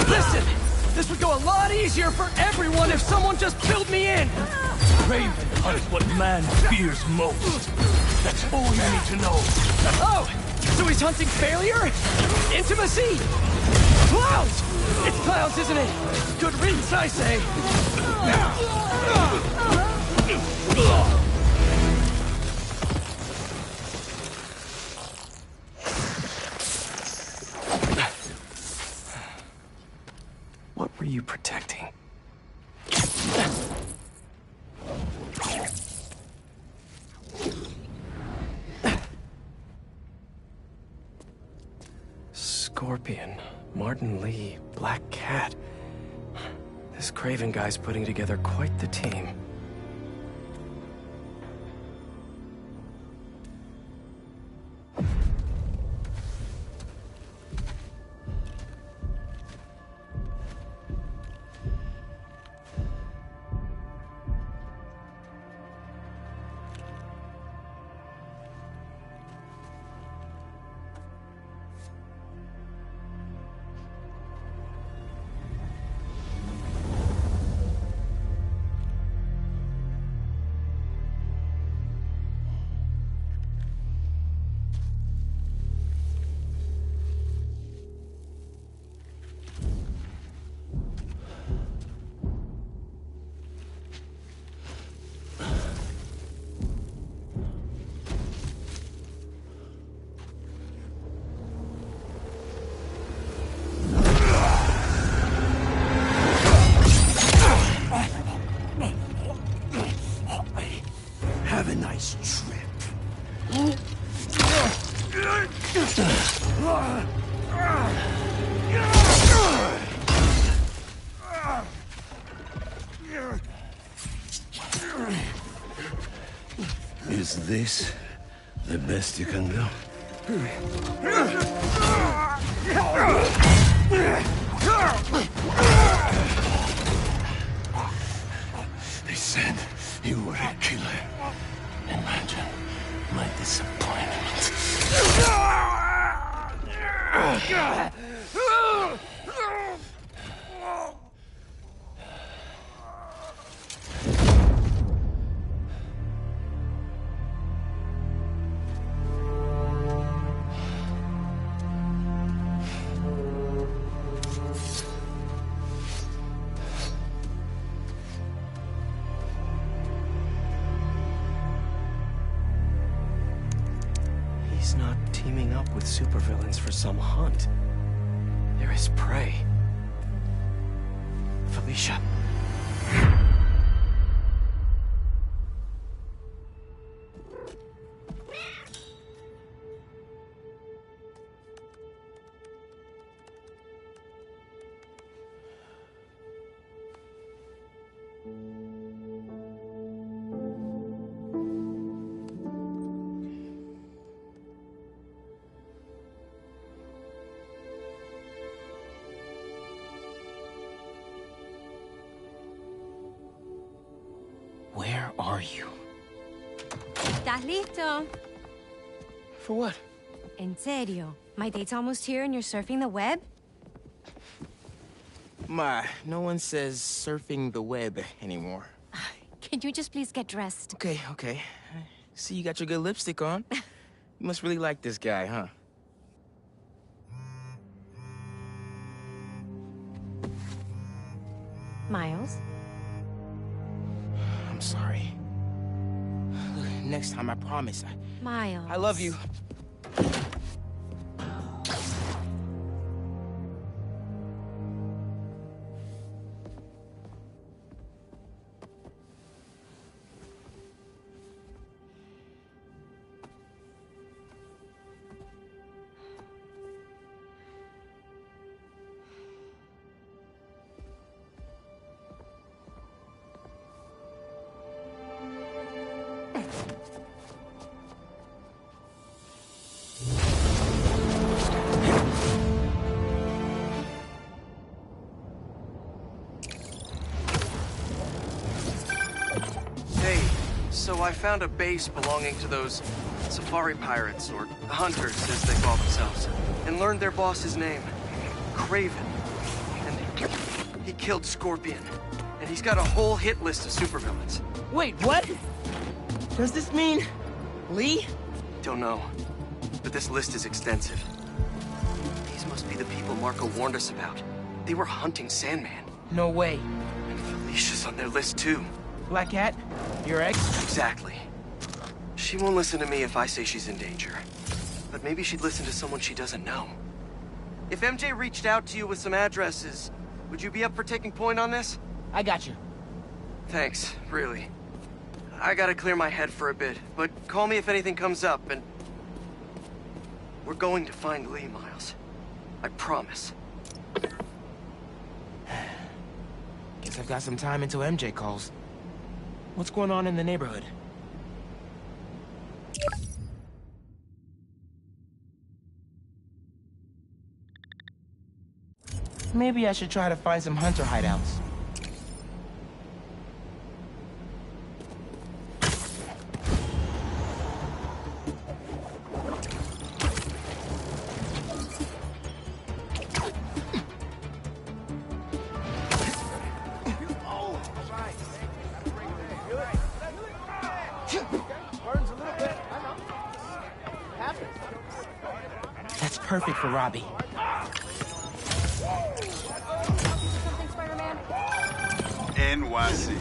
Listen, this would go a lot easier for everyone if someone just filled me in. Kraven hunts what man fears most. That's all you need to know. Oh, so he's hunting failure? Intimacy? Clowns! It's clowns, isn't it? Good riddance, I say. What were you protecting? Scorpion, Martin Lee, Black Cat. This Kraven guy's putting together quite the team. Have a nice trip. Is this the best you can do? They said you were a killer. Imagine my disappointment. He's not teaming up with supervillains for some hunt. They're his prey. Felicia. Where are you? ¿Estás listo? For what? En serio? My date's almost here and you're surfing the web? Ma, no one says surfing the web anymore. Can you just please get dressed? Okay, okay. See, you got your good lipstick on. You must really like this guy, huh? Miles? I'm sorry. Look, next time, I promise. Miles. I love you. Hey, so I found a base belonging to those safari pirates, or hunters as they call themselves, and learned their boss's name, Kraven. And he killed Scorpion. And he's got a whole hit list of supervillains. Wait, what? Does this mean Lee? Don't know, but this list is extensive. These must be the people Marco warned us about. They were hunting Sandman. No way. And Felicia's on their list too. Black Cat? Your ex? Exactly. She won't listen to me if I say she's in danger. But maybe she'd listen to someone she doesn't know. If MJ reached out to you with some addresses, would you be up for taking point on this? I got you. Thanks, really. I gotta clear my head for a bit, but call me if anything comes up, and... We're going to find Lee, Miles. I promise. Guess I've got some time until MJ calls. What's going on in the neighborhood? Maybe I should try to find some hunter hideouts. That's perfect for Robbie. NYC,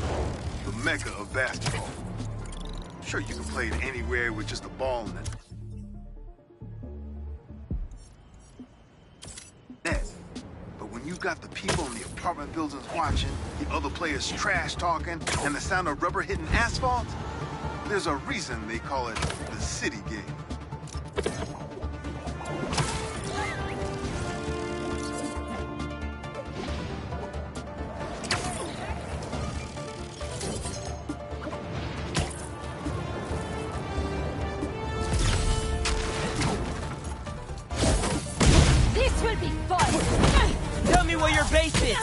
the mecca of basketball. Sure, you can play it anywhere with just a ball in it. But when you got the people in the apartment buildings watching, the other players trash talking, and the sound of rubber hitting asphalt, There's a reason they call it the City Gate. This will be fun! Tell me where your base is!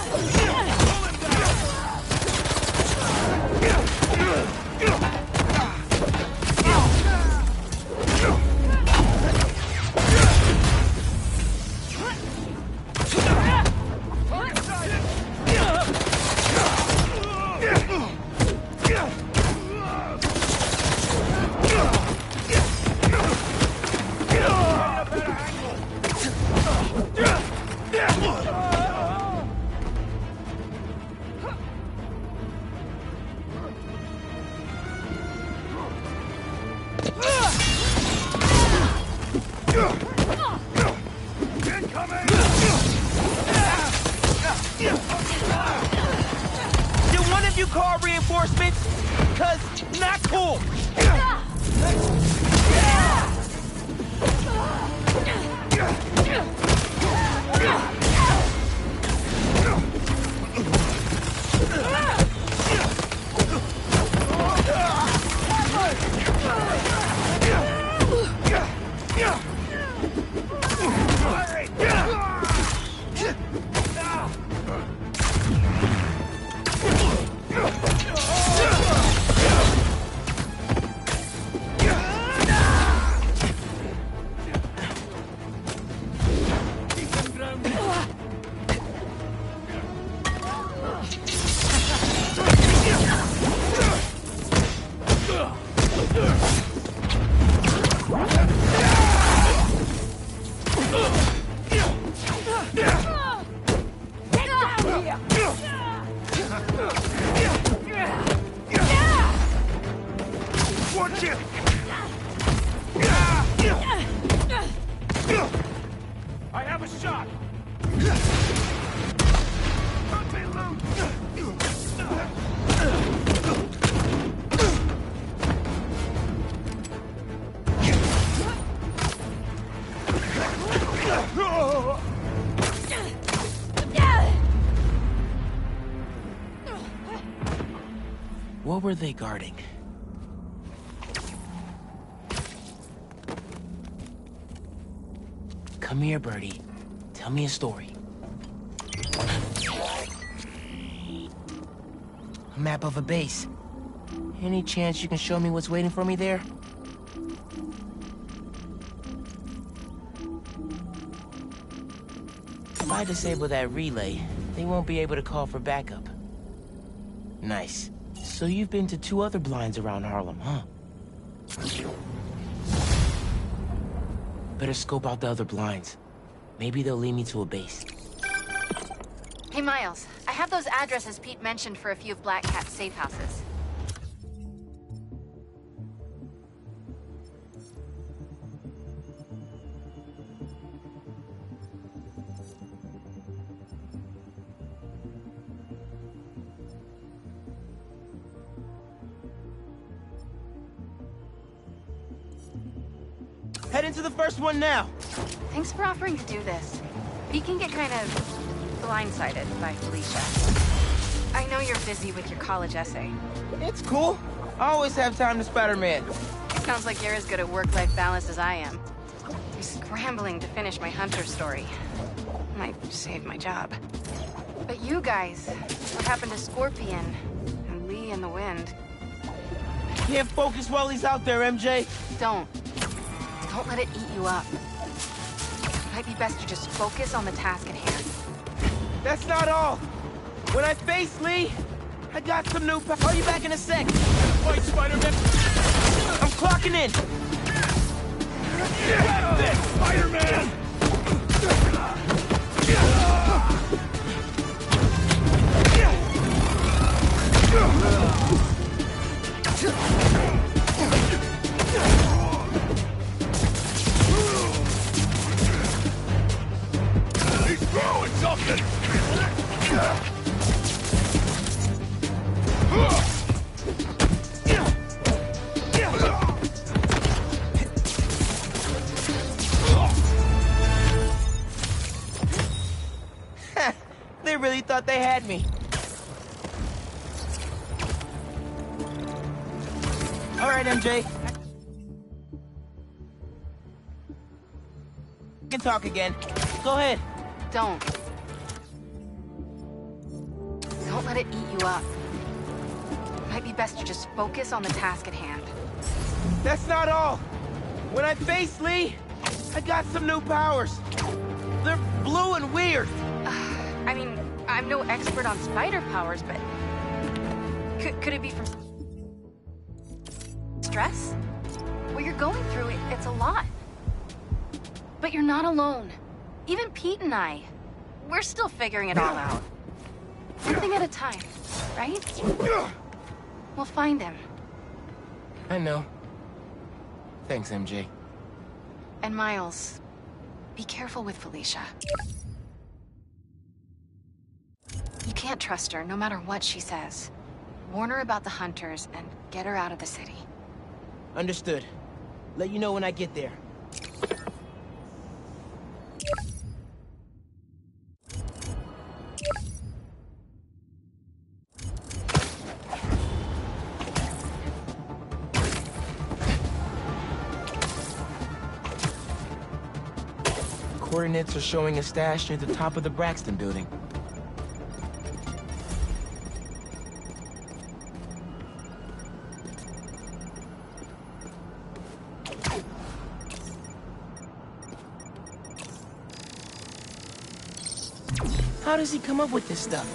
Did one of you call reinforcements? Cause not cool! Watch it! I have a shot! What were they guarding? Come here, Birdie. Tell me a story. A map of a base. Any chance you can show me what's waiting for me there? If I disable that relay, they won't be able to call for backup. Nice. So you've been to 2 other blinds around Harlem, huh? Better scope out the other blinds. Maybe they'll lead me to a base. Hey, Miles. I have those addresses Pete mentioned for a few of Black Cat's safe houses. Head into the first one now. Thanks for offering to do this. Pete can get kind of blindsided by Felicia. I know you're busy with your college essay. It's cool. I always have time to Spider-Man. Sounds like you're as good at work-life balance as I am. I'm scrambling to finish my Hunter story. Might save my job. But you guys, what happened to Scorpion and Lee in the Wind? Can't focus while he's out there, MJ. Don't let it eat you up. Might be best to just focus on the task at hand. That's not all. When I face Lee, I got some new I'll be back in a sec. Fight, Spider-Man! I'm clocking in. Grab this, Spider-Man! He's throwing something! thought they had me. All right, MJ. We can talk again. Go ahead. Don't let it eat you up. Might be best to just focus on the task at hand. That's not all. When I faced Lee, I got some new powers. They're blue and weird. I mean, I'm no expert on spider powers, but... Could it be from... stress? What you're going through, it's a lot. But you're not alone. Even Pete and I, we're still figuring it all out. One thing at a time, right? We'll find him. I know. Thanks, MJ. And Miles, be careful with Felicia. You can't trust her, no matter what she says. Warn her about the hunters and get her out of the city. Understood. Let you know when I get there. Coordinates are showing a stash near the top of the Braxton building. How does he come up with this stuff?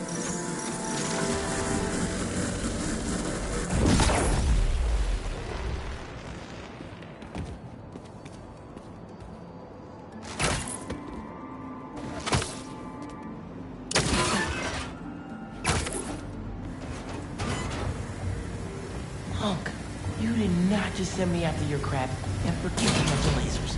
Hunk, you did not just send me after your crap and forget a bunch of lasers.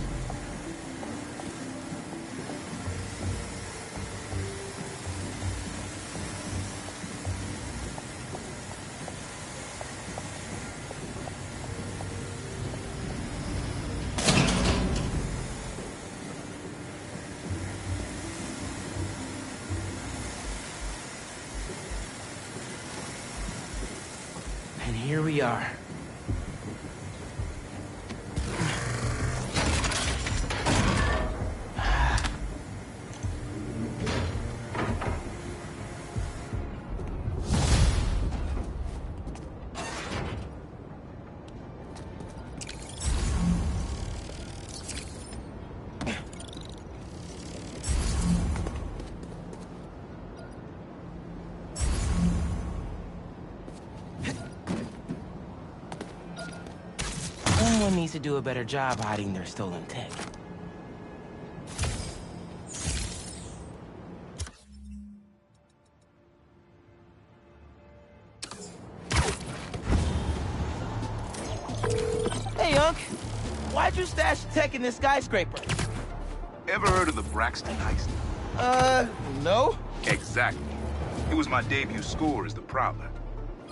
And here we are. Someone needs to do a better job hiding their stolen tech. Hey, Unc. Why'd you stash tech in this skyscraper? Ever heard of the Braxton heist? No. Exactly. It was my debut score as the Prowler.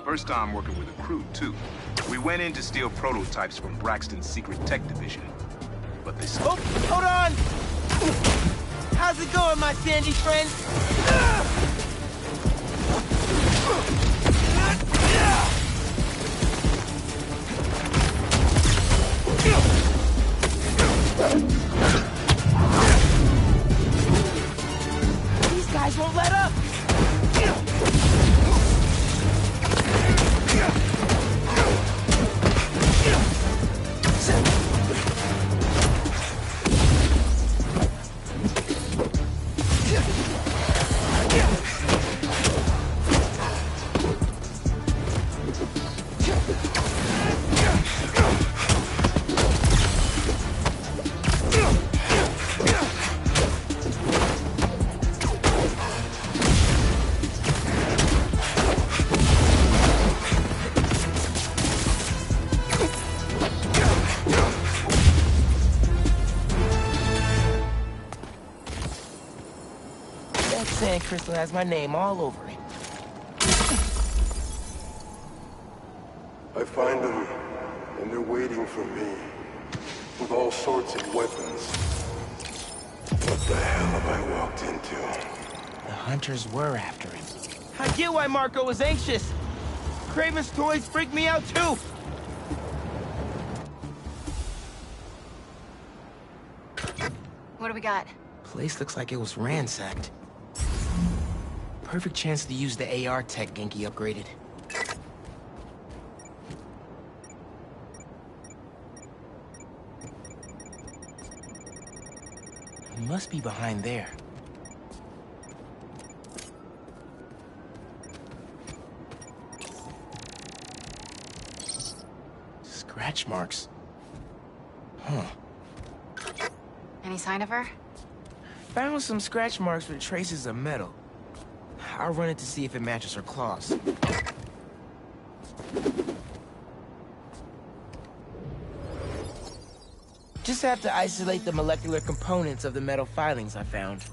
First time working with a crew, too. We went in to steal prototypes from Braxton's secret tech division. But they... Oh, hold on! How's it going, my sandy friend? These guys won't let up! Sand crystal has my name all over it. I find them, and they're waiting for me, with all sorts of weapons. What the hell have I walked into? The hunters were after him. I get why Marco was anxious. Kraven's toys freak me out too. What do we got? Place looks like it was ransacked. Perfect chance to use the AR tech Genki upgraded. He must be behind there. Scratch marks. Huh. Any sign of her? Found some scratch marks with traces of metal. I'll run it to see if it matches her claws. Just have to isolate the molecular components of the metal filings I found.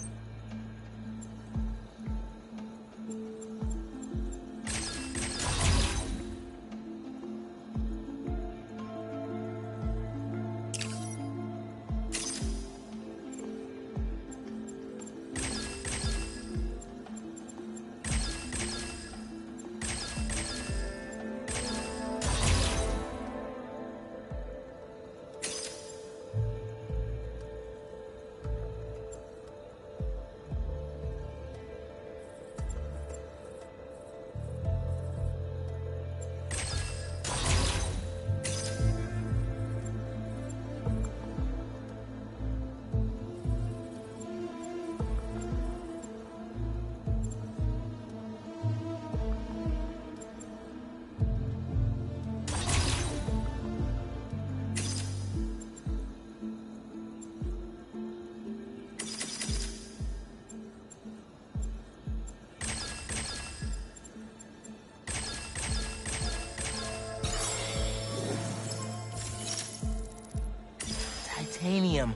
Titanium.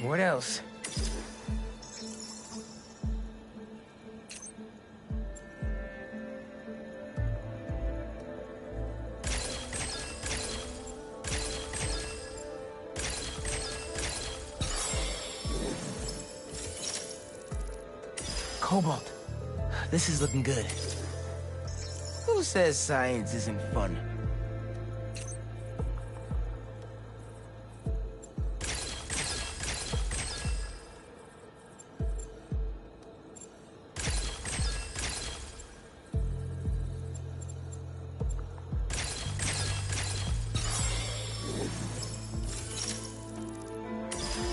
What else? Cobalt. This is looking good. Who says science isn't fun?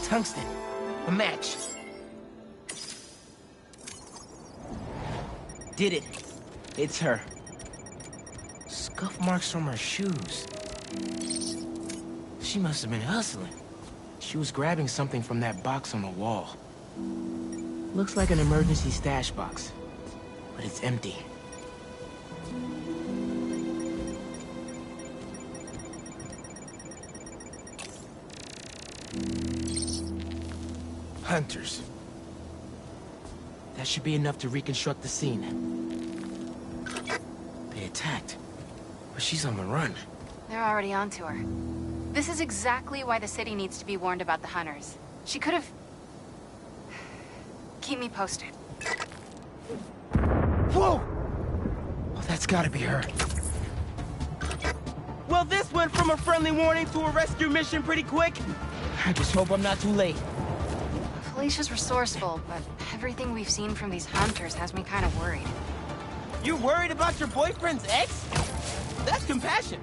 Tungsten. A match. Did it. It's her. Scuff marks from her shoes. She must have been hustling. She was grabbing something from that box on the wall. Looks like an emergency stash box, but it's empty. Hunters. That should be enough to reconstruct the scene. They attacked, but she's on the run. They're already onto her. This is exactly why the city needs to be warned about the hunters. She could have... Keep me posted. Whoa! Oh, that's gotta be her. Well, this went from a friendly warning to a rescue mission pretty quick. I just hope I'm not too late. Felicia's resourceful, but everything we've seen from these hunters has me kind of worried. You're worried about your boyfriend's ex? That's compassion.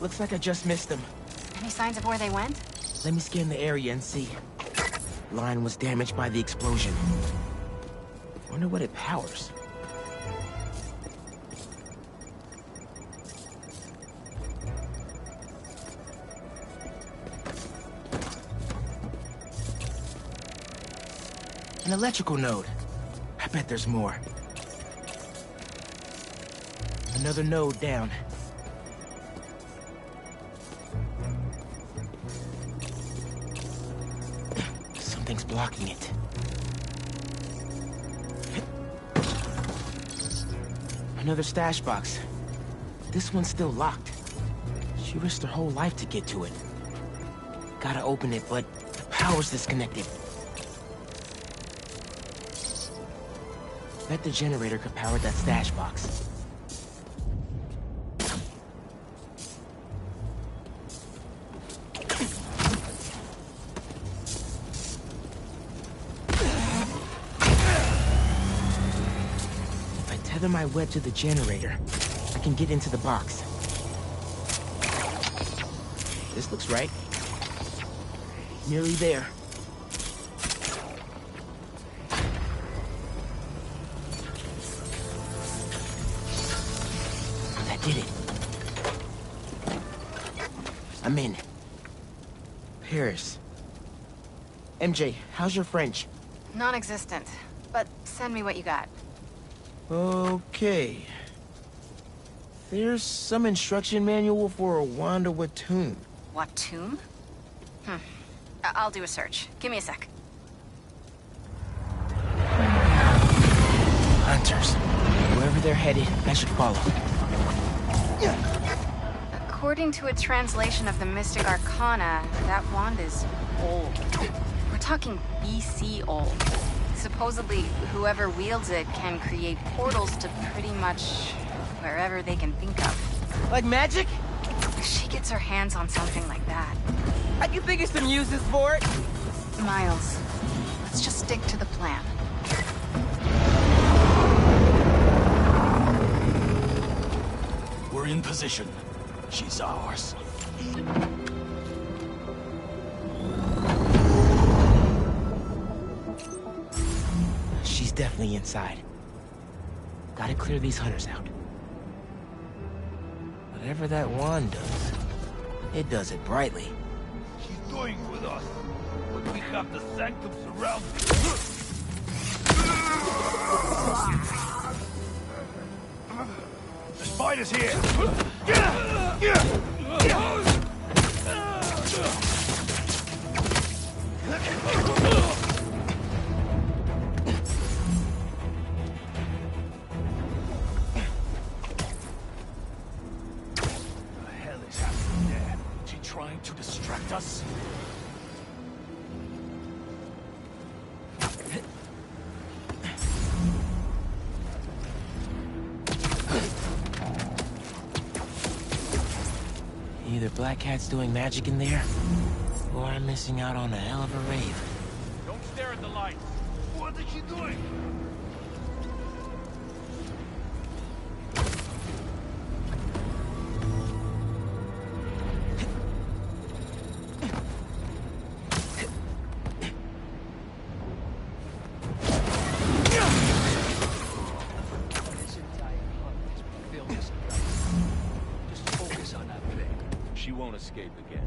Looks like I just missed them. Any signs of where they went? Let me scan the area and see. Line was damaged by the explosion. Wonder what it powers. An electrical node. I bet there's more. Another node down. Something's blocking it. Another stash box. This one's still locked. She risked her whole life to get to it. Gotta open it, but the power's disconnected. Bet the generator could power that stash box. If I tether my web to the generator, I can get into the box. This looks right. Nearly there. That did it. I'm in. Paris. MJ, how's your French? Non-existent. But send me what you got. Okay. There's some instruction manual for a Wanda Watoon. Watoon? I'll do a search. Give me a sec. Hunters. Wherever they're headed, I should follow. According to a translation of the Mystic Arcana, that wand is old. We're talking BC old. Supposedly, whoever wields it can create portals to pretty much wherever they can think of. Like magic? If she gets her hands on something like that... I can figure some uses for it. Miles, let's just stick to the plan. We're in position. She's ours. She's definitely inside. Gotta clear these hunters out. Whatever that wand does, it does it brightly. She's toying with us, but we have the sanctum surrounded. The spider's here! Trying to distract us? Either Black Cat's doing magic in there, or I'm missing out on a hell of a rave. Don't stare at the lights. What is she doing? She won't escape again.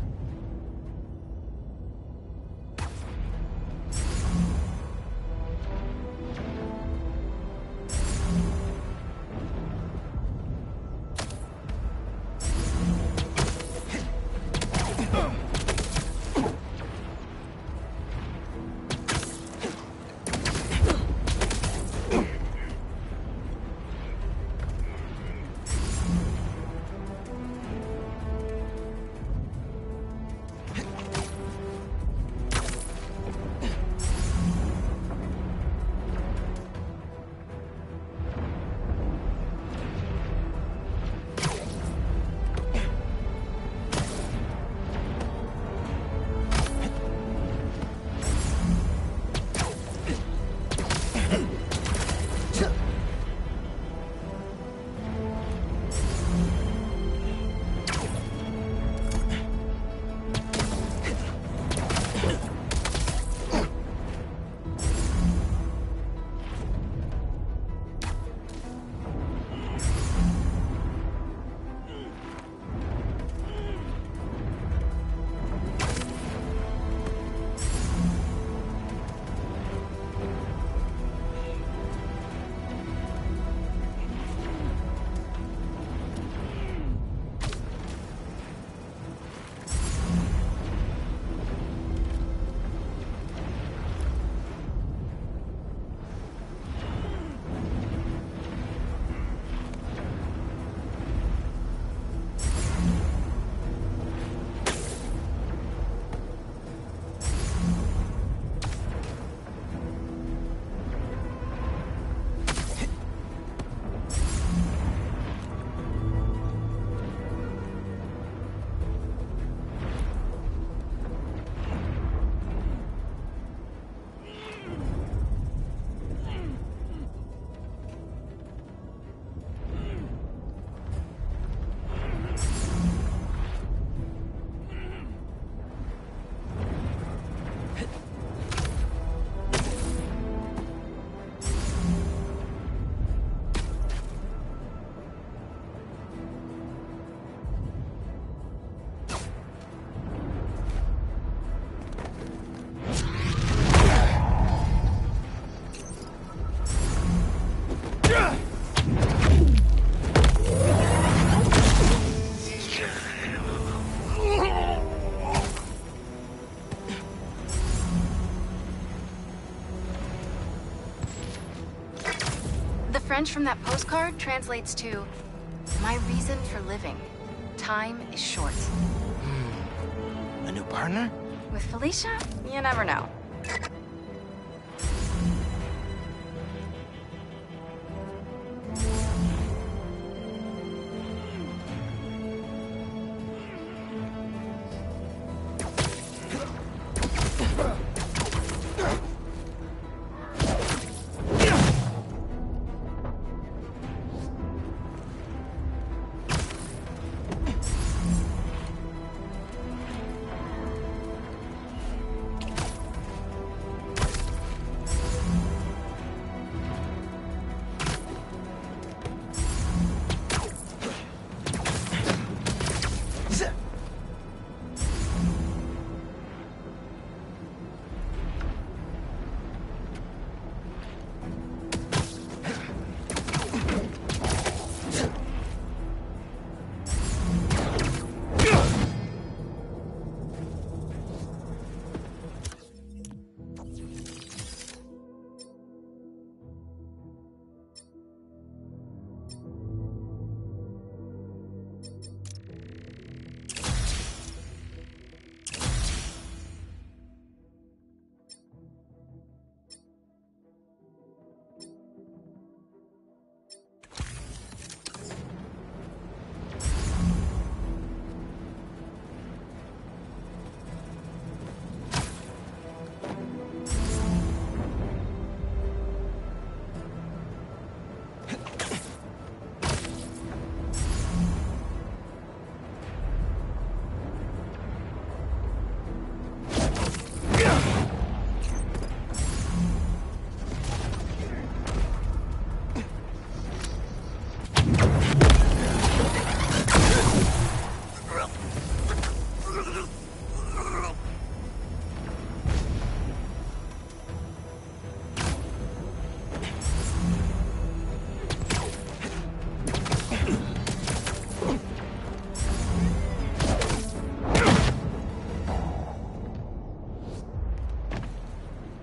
French from that postcard translates to, my reason for living. Time is short. A new partner? With Felicia, you never know.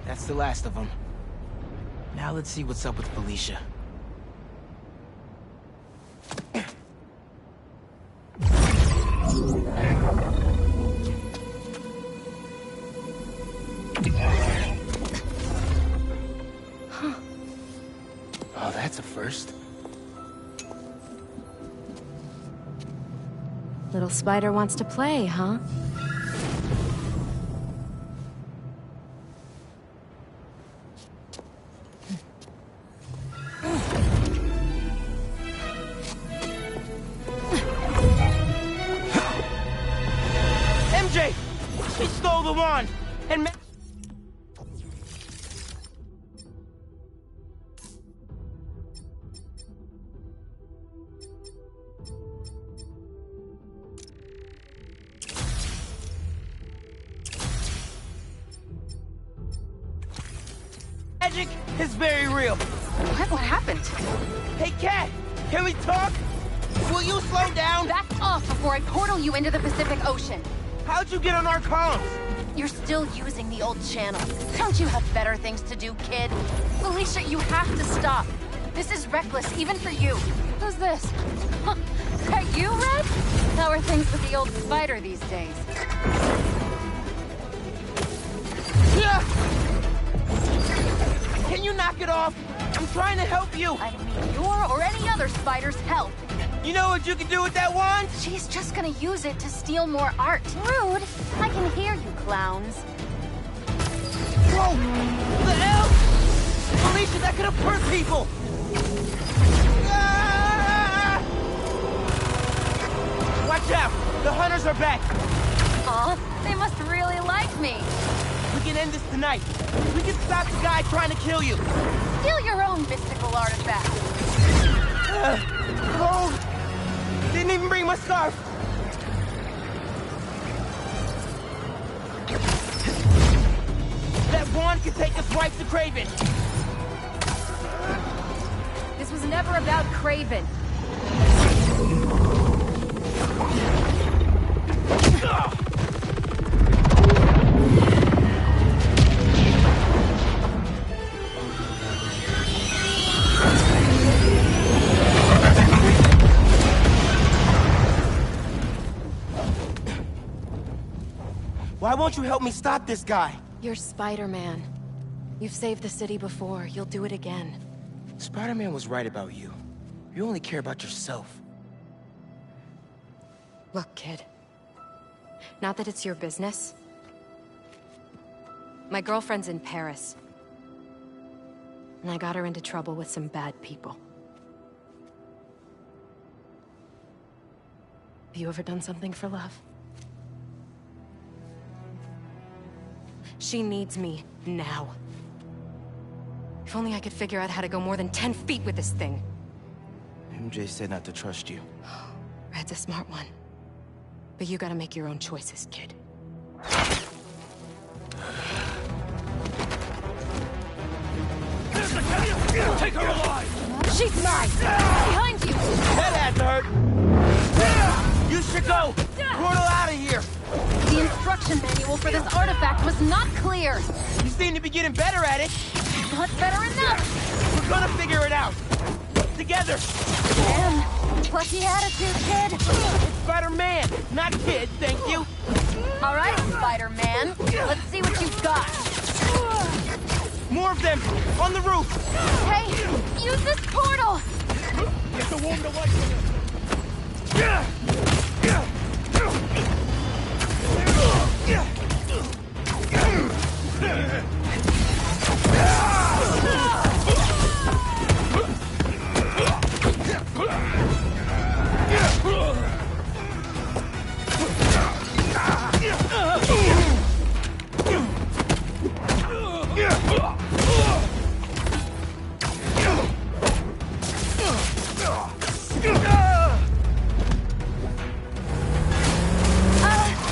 That's the last of them. Now let's see what's up with Felicia. Oh, that's a first. Little spider wants to play, huh? MJ! She stole the wand! And magic is very real. What happened? Hey, Cat! Can we talk? Will you slow down? Back off before I portal you into the Pacific Ocean. How'd you get on our comms? You're still using the old channel. Don't you have better things to do, kid? Felicia, you have to stop. This is reckless, even for you. Who's this? Is that you, Red? How are things with the old spider these days? Can you knock it off? I'm trying to help you. I don't need your or any other spider's help. You know what you can do with that wand? She's just gonna use it to steal more art. Rude. I can hear you, clowns. Whoa! The hell? Felicia, that could have hurt people! Ah! Watch out! The hunters are back! Aw, they must really like me. We can end this tonight. We can stop the guy trying to kill you. Steal your own mystical artifact. Cold! Didn't even bring my scarf! That wand can take us right to Kraven! This was never about Kraven. won't you help me stop this guy? You're Spider-Man. You've saved the city before. You'll do it again. Spider-Man was right about you. You only care about yourself. Look, kid. Not that it's your business. My girlfriend's in Paris. And I got her into trouble with some bad people. Have you ever done something for love? She needs me now. If only I could figure out how to go more than 10 feet with this thing. MJ said not to trust you. Red's a smart one. But you gotta make your own choices, kid. Take her alive! She's mine! Behind you! That had to hurt! You should go! Portal out of here! The instruction manual for this artifact was not clear! You seem to be getting better at it! Not better enough! We're gonna figure it out! Together! Damn! Plucky attitude, kid! It's Spider-Man, not kid, thank you! Alright, Spider-Man. Let's see what you've got. More of them! On the roof! Hey! Use this portal! Get the warm to life in it!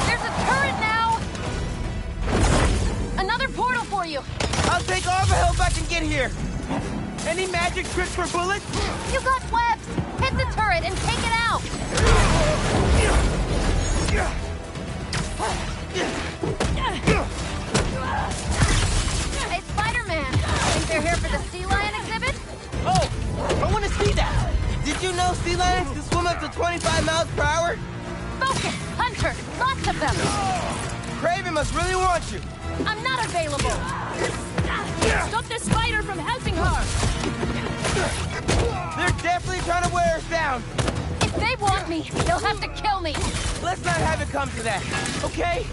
There's a turret now! Another portal for you! I'll take all the help I can get here! Any magic tricks for bullets? You got webs! Hit the turret and take it out! Hey, Spider-Man! Think they're here for the sea lion exhibit? Oh! I want to see that! Did you know sea lions can swim up to 25 miles per hour? Focus! Hunter! Lots of them! Kraven must really want you! I'm not available! Stop the spider from helping her! They're definitely trying to wear us down! If they want me, they'll have to kill me! Let's not have it come to that, okay?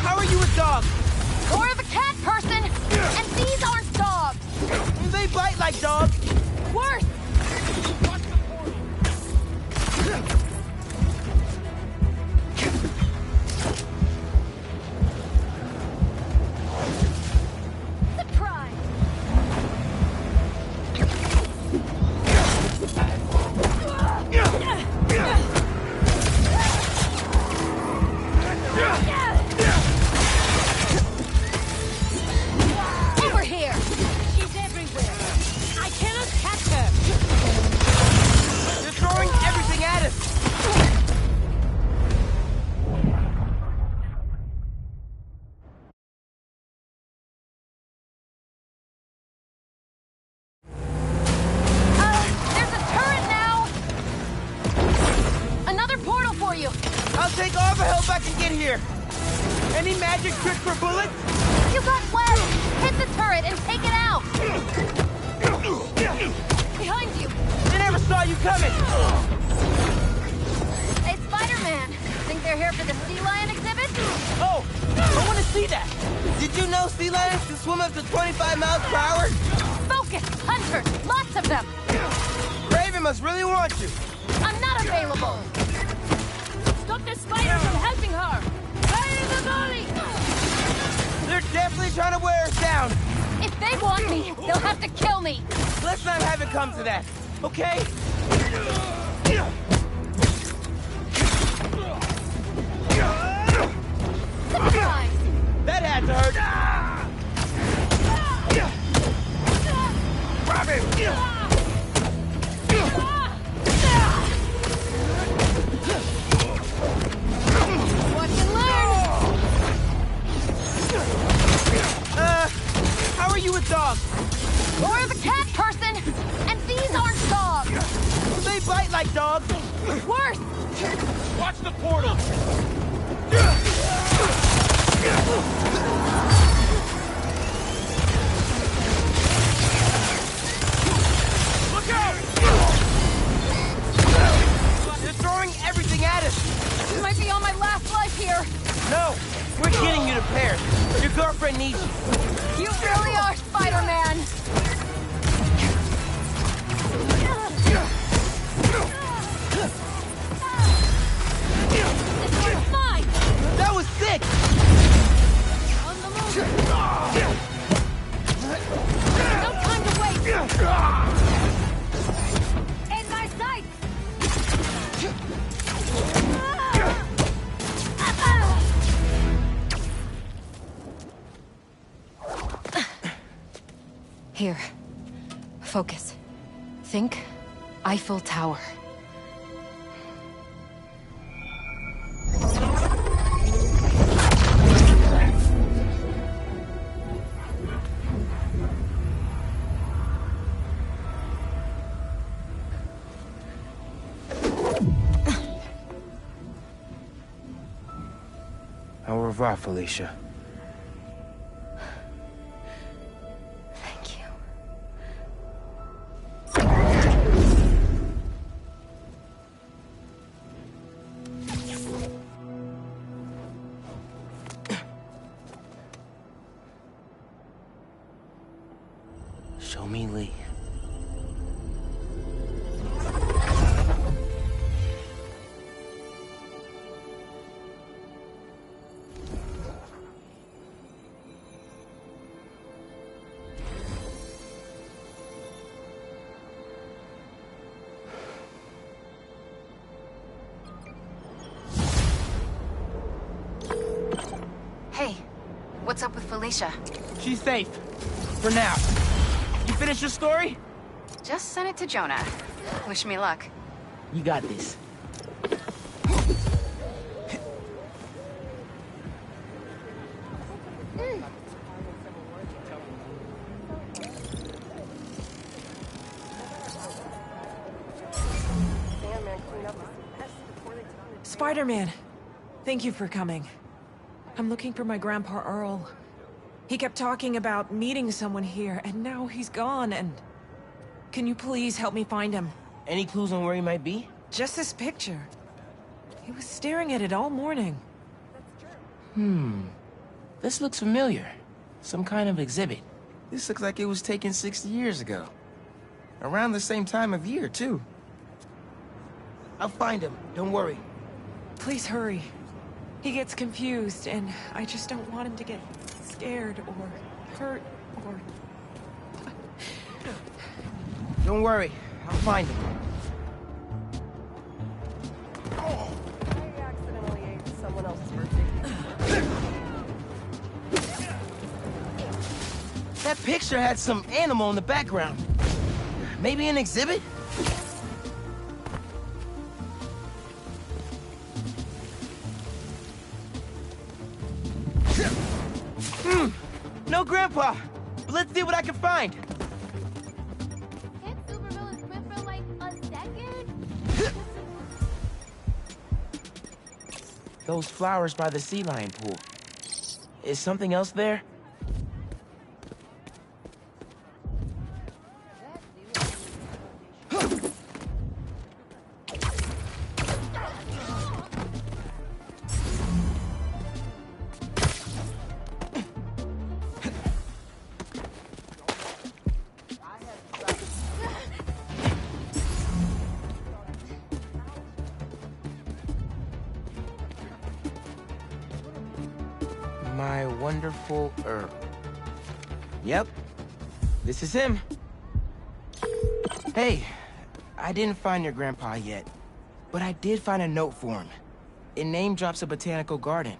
How are you a dog? Or the cat person! And these aren't dogs! They bite like dogs! Worse! Surprise! Over here! She's everywhere! I cannot catch her! They're throwing everything at us! There's a turret now! Another portal for you! I'll take all the help I can get here! Any magic trick for bullets? You got webs! Hit the turret and take it out! Behind you! They never saw you coming! Hey, Spider-Man! Think they're here for the sea lion exhibit? Oh! I want to see that! Did you know sea lions can swim up to 25 miles per hour? Focus! Hunter! Lots of them! Kraven must really want you! I'm not available! Stop the spider from helping her! Fire the volley! They're definitely trying to wear us down! If they want me, they'll have to kill me! Let's not have it come to that, okay? Surprise! That had to hurt! Robin! They bite like dogs. Worse! Watch the portal! Look out! They're throwing everything at us. You might be on my last life here. No, we're getting you to Paris. Your girlfriend needs you. You really are Spider-Man. This one's mine. That was sick. On the move. No time to wait. In my sight. Here. Focus. Think Eiffel Tower. Au revoir, Felicia. Thank you. Show me Lee. Hey, what's up with Felicia? She's safe. For now. You finished your story? Just sent it to Jonah. Wish me luck. You got this. Spider-Man, thank you for coming. I'm looking for my Grandpa Earl. He kept talking about meeting someone here, and now he's gone, and... Can you please help me find him? Any clues on where he might be? Just this picture. He was staring at it all morning. This looks familiar. Some kind of exhibit. This looks like it was taken 60 years ago. Around the same time of year, too. I'll find him. Don't worry. Please hurry. He gets confused, and I just don't want him to get scared or hurt or... Don't worry. I'll find him. I accidentally ate someone else's birthday. That picture had some animal in the background. Maybe an exhibit? No Grandpa! But let's see what I can find. Can't Supervillains quit for like a second? Those flowers by the sea lion pool. Is something else there? My wonderful Earl. Yep, this is him. Hey, I didn't find your grandpa yet, but I did find a note for him. It name drops a botanical garden.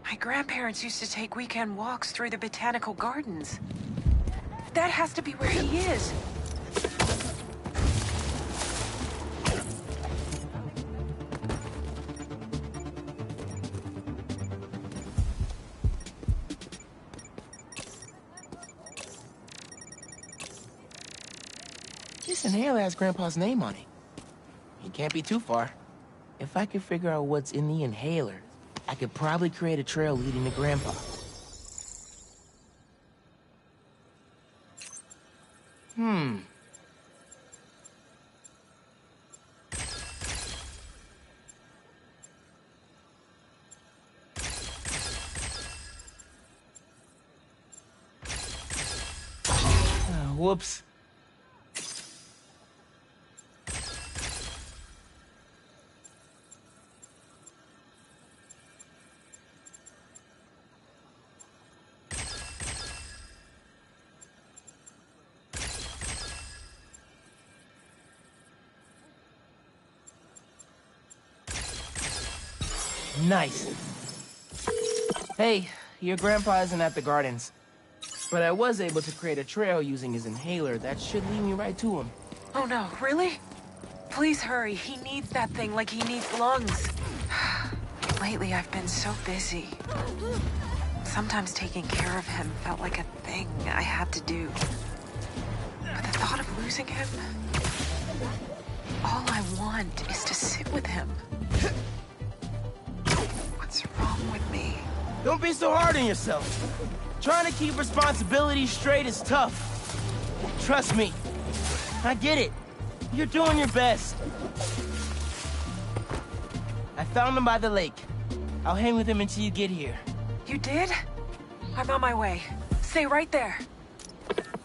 My grandparents used to take weekend walks through the botanical gardens. That has to be where he is. This inhaler has Grandpa's name on it. Can't be too far. If I could figure out what's in the inhaler, I could probably create a trail leading to Grandpa. Whoops. Nice. Hey, your grandpa isn't at the gardens. But I was able to create a trail using his inhaler that should lead me right to him. Oh no, really? Please hurry. He needs that thing like he needs lungs. Lately, I've been so busy. Sometimes taking care of him felt like a thing I had to do. But the thought of losing him... all I want is to sit with him. What's wrong with me? Don't be so hard on yourself. Trying to keep responsibilities straight is tough. Trust me. I get it. You're doing your best. I found him by the lake. I'll hang with him until you get here. You did? I'm on my way. Stay right there.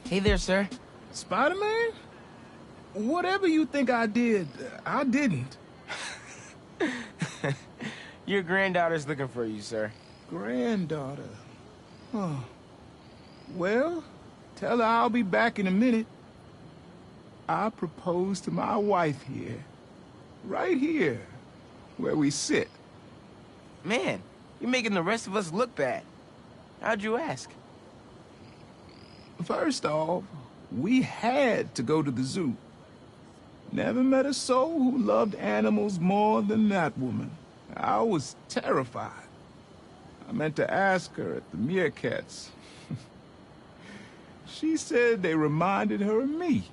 Hey there, sir. Spider-Man? Whatever you think I did, I didn't. Your granddaughter's looking for you, sir. Granddaughter? Huh. Well, tell her I'll be back in a minute. I proposed to my wife here. Right here, where we sit. Man, you're making the rest of us look bad. How'd you ask? First off, we had to go to the zoo. Never met a soul who loved animals more than that woman. I was terrified. I meant to ask her at the meerkats. She said they reminded her of me.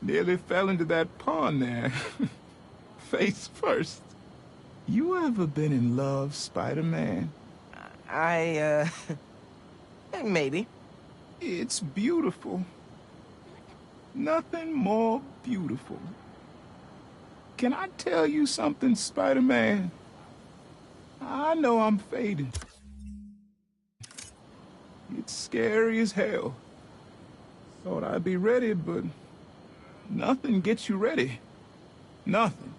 Nearly fell into that pond there. Face first. You ever been in love, Spider-Man? Maybe. It's beautiful. Nothing more beautiful. Can I tell you something, Spider-Man? I know I'm fading. It's scary as hell. Thought I'd be ready, but nothing gets you ready. Nothing.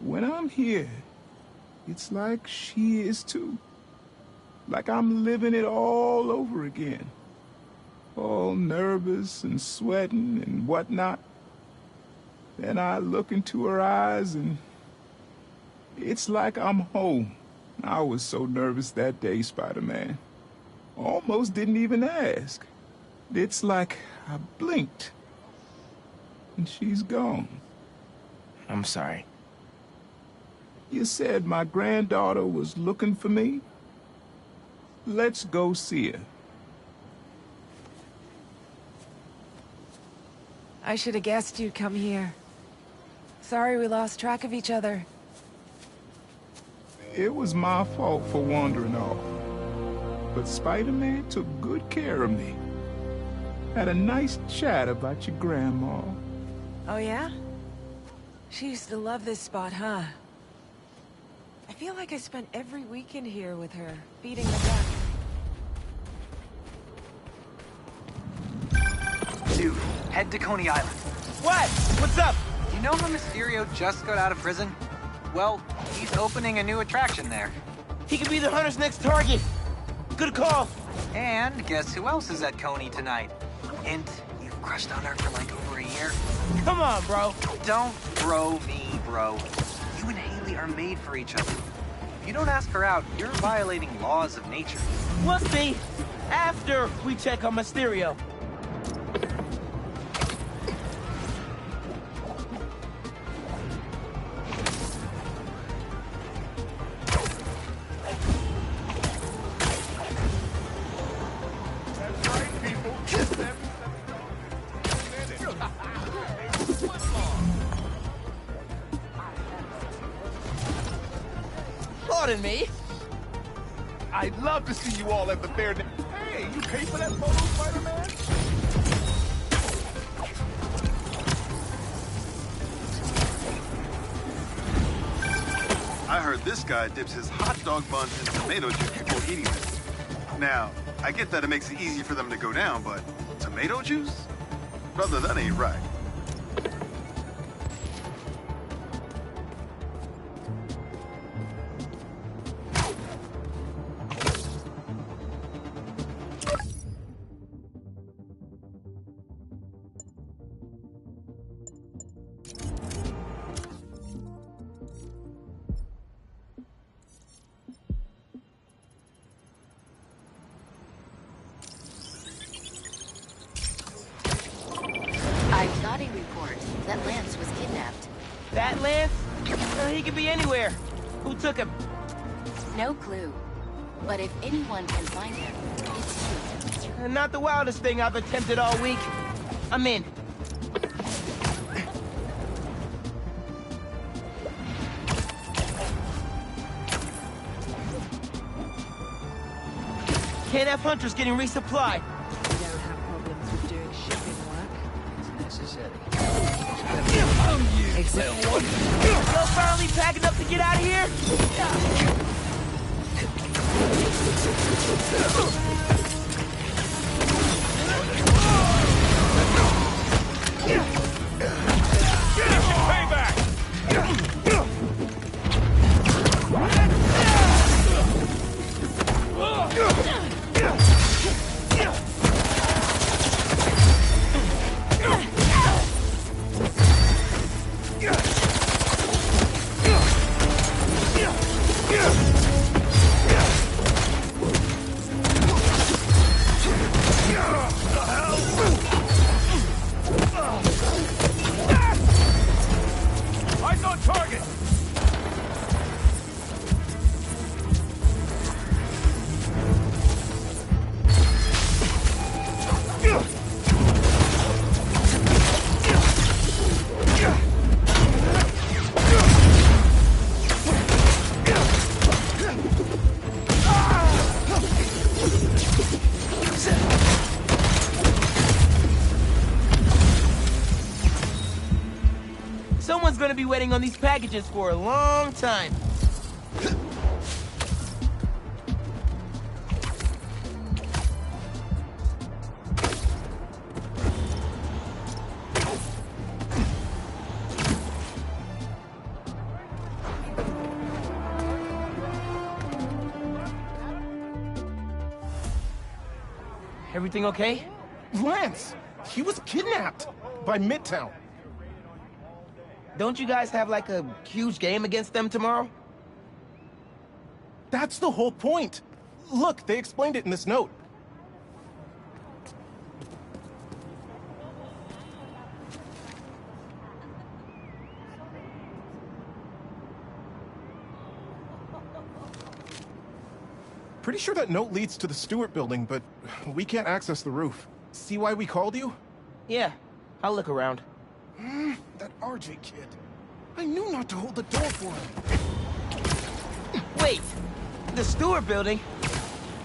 When I'm here, it's like she is too. Like I'm living it all over again. All nervous and sweating and whatnot. Then I look into her eyes and it's like I'm home. I was so nervous that day, Spider-Man. Almost didn't even ask. It's like I blinked and she's gone. I'm sorry. You said my granddaughter was looking for me? Let's go see her. I should have guessed you'd come here. Sorry we lost track of each other. It was my fault for wandering off. But Spider-Man took good care of me. Had a nice chat about your grandma. Oh yeah? She used to love this spot, huh? I feel like I spent every weekend here with her, feeding the duck. Dude, head to Coney Island. What? What's up? You know how Mysterio just got out of prison? Well, he's opening a new attraction there. He could be the Hunter's next target. Good call. And guess who else is at Coney tonight? Hint, you've crushed on her for like over a year. Come on, bro. Don't bro me, bro. You and Hailey are made for each other. If you don't ask her out, you're violating laws of nature. We'll see. After we check on Mysterio. doubting me. I'd love to see you all at the fair. Hey, you pay for that photo, Spider-Man? I heard this guy dips his hot dog buns in tomato juice before eating them. Now, I get that it makes it easier for them to go down, but tomato juice? Brother, that ain't right. I've got a report that Lance was kidnapped. That Lance? He could be anywhere. Who took him? No clue. But if anyone can find him, it's you. Not the wildest thing I've attempted all week. I'm in. Can't have hunters getting resupplied. We don't have problems with doing shipping work. It's necessary. Except one. Yo, finally packing up to get out of here? Eyes on target! Someone's gonna be waiting on these packages for a long time. Everything okay? Lance! He was kidnapped by Midtown. Don't you guys have like a huge game against them tomorrow? That's the whole point. Look, they explained it in this note. Pretty sure that note leads to the Stewart building, but we can't access the roof. See why we called you? Yeah, I'll look around. That RJ kid. I knew not to hold the door for him. Wait! The Stewart building?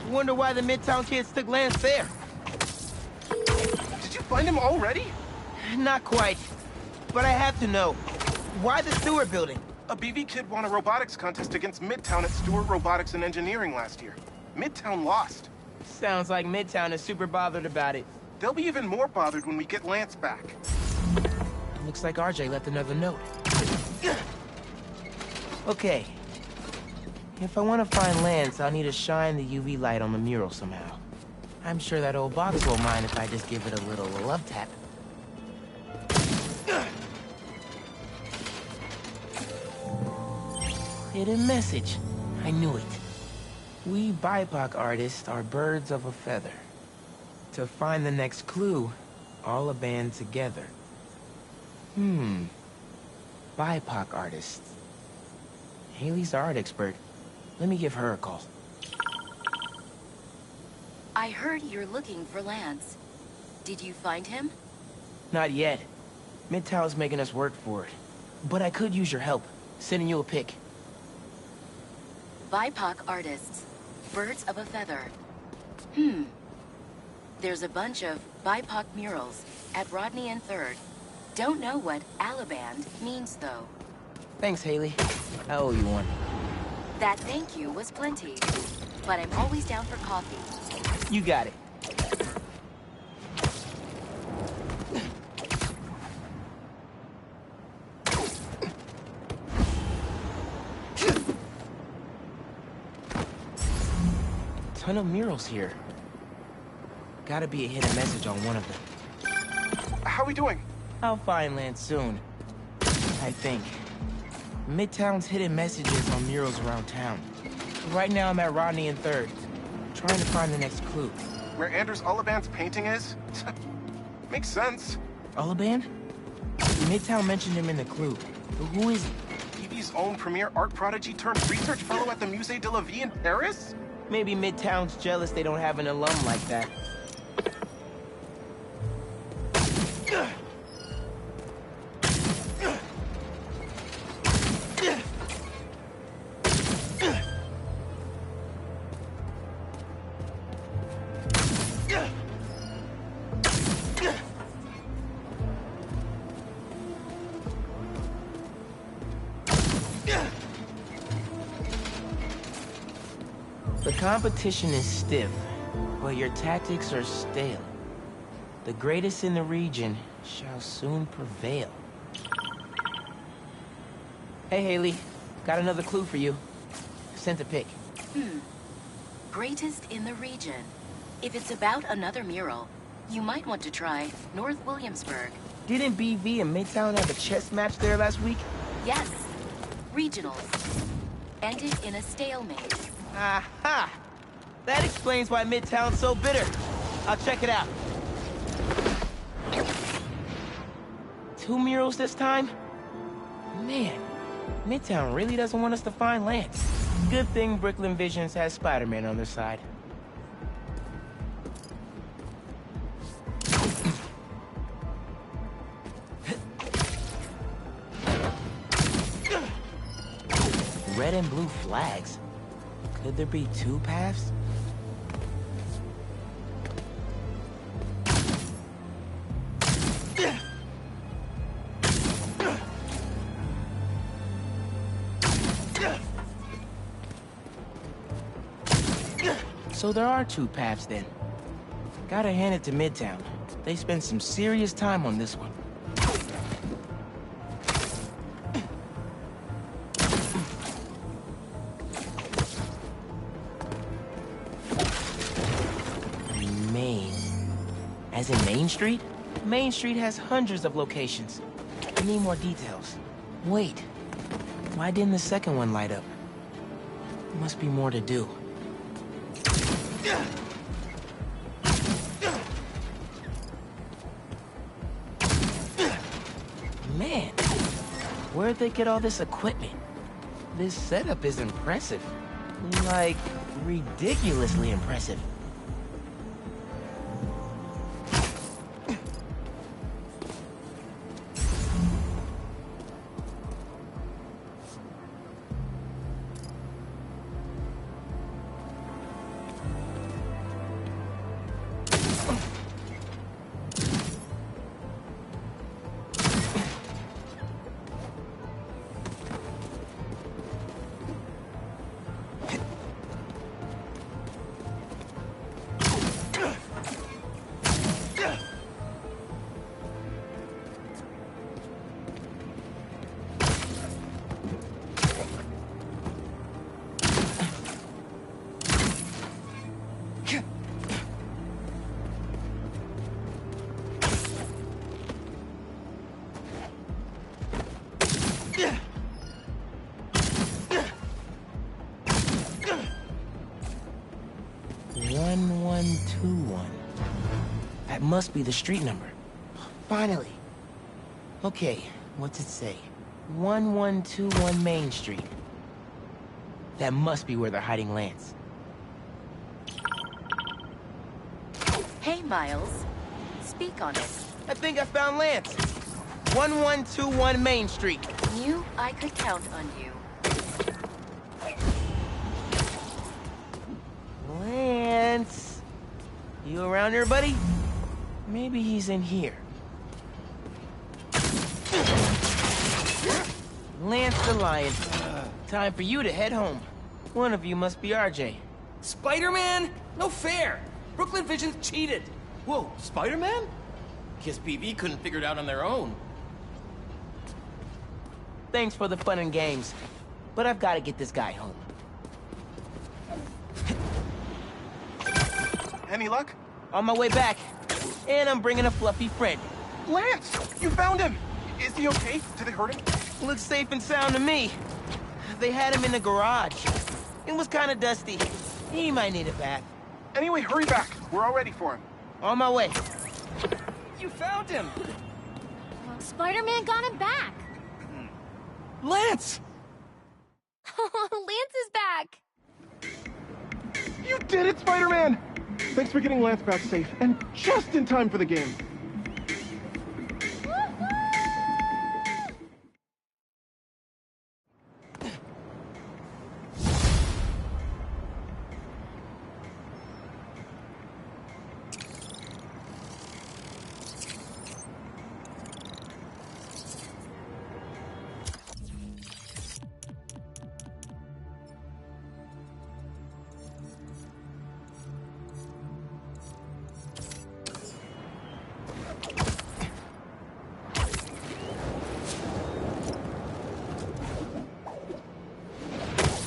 Wonder why the Midtown kids took Lance there. Did you find him already? Not quite. But I have to know. Why the Stewart building? A BV kid won a robotics contest against Midtown at Stewart Robotics and Engineering last year. Midtown lost. Sounds like Midtown is super bothered about it. They'll be even more bothered when we get Lance back. Looks like RJ left another note. Okay. If I want to find Lance, I'll need to shine the UV light on the mural somehow. I'm sure that old box won't mind if I just give it a little love tap. Hidden message. I knew it. We BIPOC artists are birds of a feather. To find the next clue, all a band together. BIPOC artists. Haley's our art expert. Let me give her a call. I heard you're looking for Lance. Did you find him? Not yet. Midtown's making us work for it. But I could use your help, sending you a pic. BIPOC artists. Birds of a feather. There's a bunch of BIPOC murals at Rodney and 3rd. Don't know what Alaband means, though. Thanks, Haley. I owe you one. That thank you was plenty. But I'm always down for coffee. You got it. Ton of murals here. Gotta be a hidden message on one of them. How we doing? I'll find land soon. I think. Midtown's hidden messages on murals around town. Right now I'm at Rodney and 3rd, trying to find the next clue. Where Anders Ullaband's painting is? Makes sense. Ullaband? Midtown mentioned him in the clue. But who is he? TV's own premier art prodigy turned research fellow at the Musée de la Vie in Paris? Maybe Midtown's jealous they don't have an alum like that. The competition is stiff, but your tactics are stale. The greatest in the region shall soon prevail. Hey, Haley. Got another clue for you. Sent a pic. Greatest in the region. If it's about another mural, you might want to try North Williamsburg. Didn't BV and Midtown have a chess match there last week? Yes. Regionals. Ended in a stalemate. Aha! That explains why Midtown's so bitter. I'll check it out. 2 murals this time? Man, Midtown really doesn't want us to find Lance. Good thing Brooklyn Visions has Spider-Man on their side. Red and blue flags. Could there be 2 paths? So there are 2 paths then. Gotta hand it to Midtown. They spent some serious time on this one. As in Main Street? Main Street has hundreds of locations. I need more details. Wait, why didn't the second one light up? Must be more to do. Man, where'd they get all this equipment? This setup is impressive. Like, ridiculously impressive. That must be the street number. Finally. Okay, what's it say? 1121 Main Street. That must be where they're hiding Lance. Hey, Miles. Speak on it. I think I found Lance. 1121 Main Street. Knew I could count on you. around here, buddy? Maybe he's in here. Lance the Lion. Time for you to head home. One of you must be RJ. Spider-Man? No fair! Brooklyn Vision's cheated! Whoa, Spider-Man? Guess PV couldn't figure it out on their own. Thanks for the fun and games, but I've got to get this guy home. Any luck? On my way back. And I'm bringing a fluffy friend. Lance! You found him! Is he okay? Did they hurt him? Looks safe and sound to me. They had him in the garage. It was kind of dusty. He might need a bath. Anyway, hurry back. We're all ready for him. On my way. You found him! Spider-Man got him back. Lance! Lance is back. You did it, Spider-Man! Thanks for getting Lance back safe, and just in time for the game.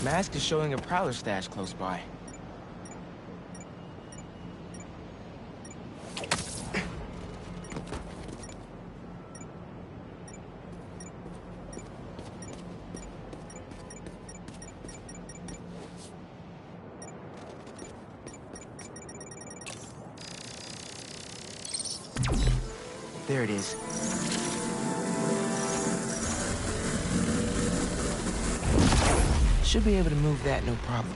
Mask is showing a Prowler stash close by. There it is. Should be able to move that, no problem.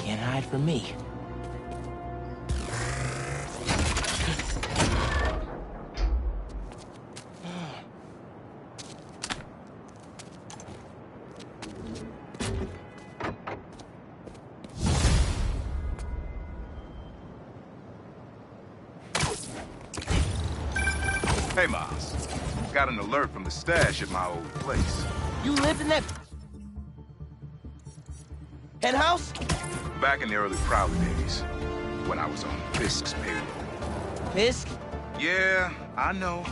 Can't hide from me. Hey, Miles. Got an alert from the stash at my old place. You lived in that head house? Back in the early Prowler days, when I was on Fisk's payroll. Fisk? Yeah, I know.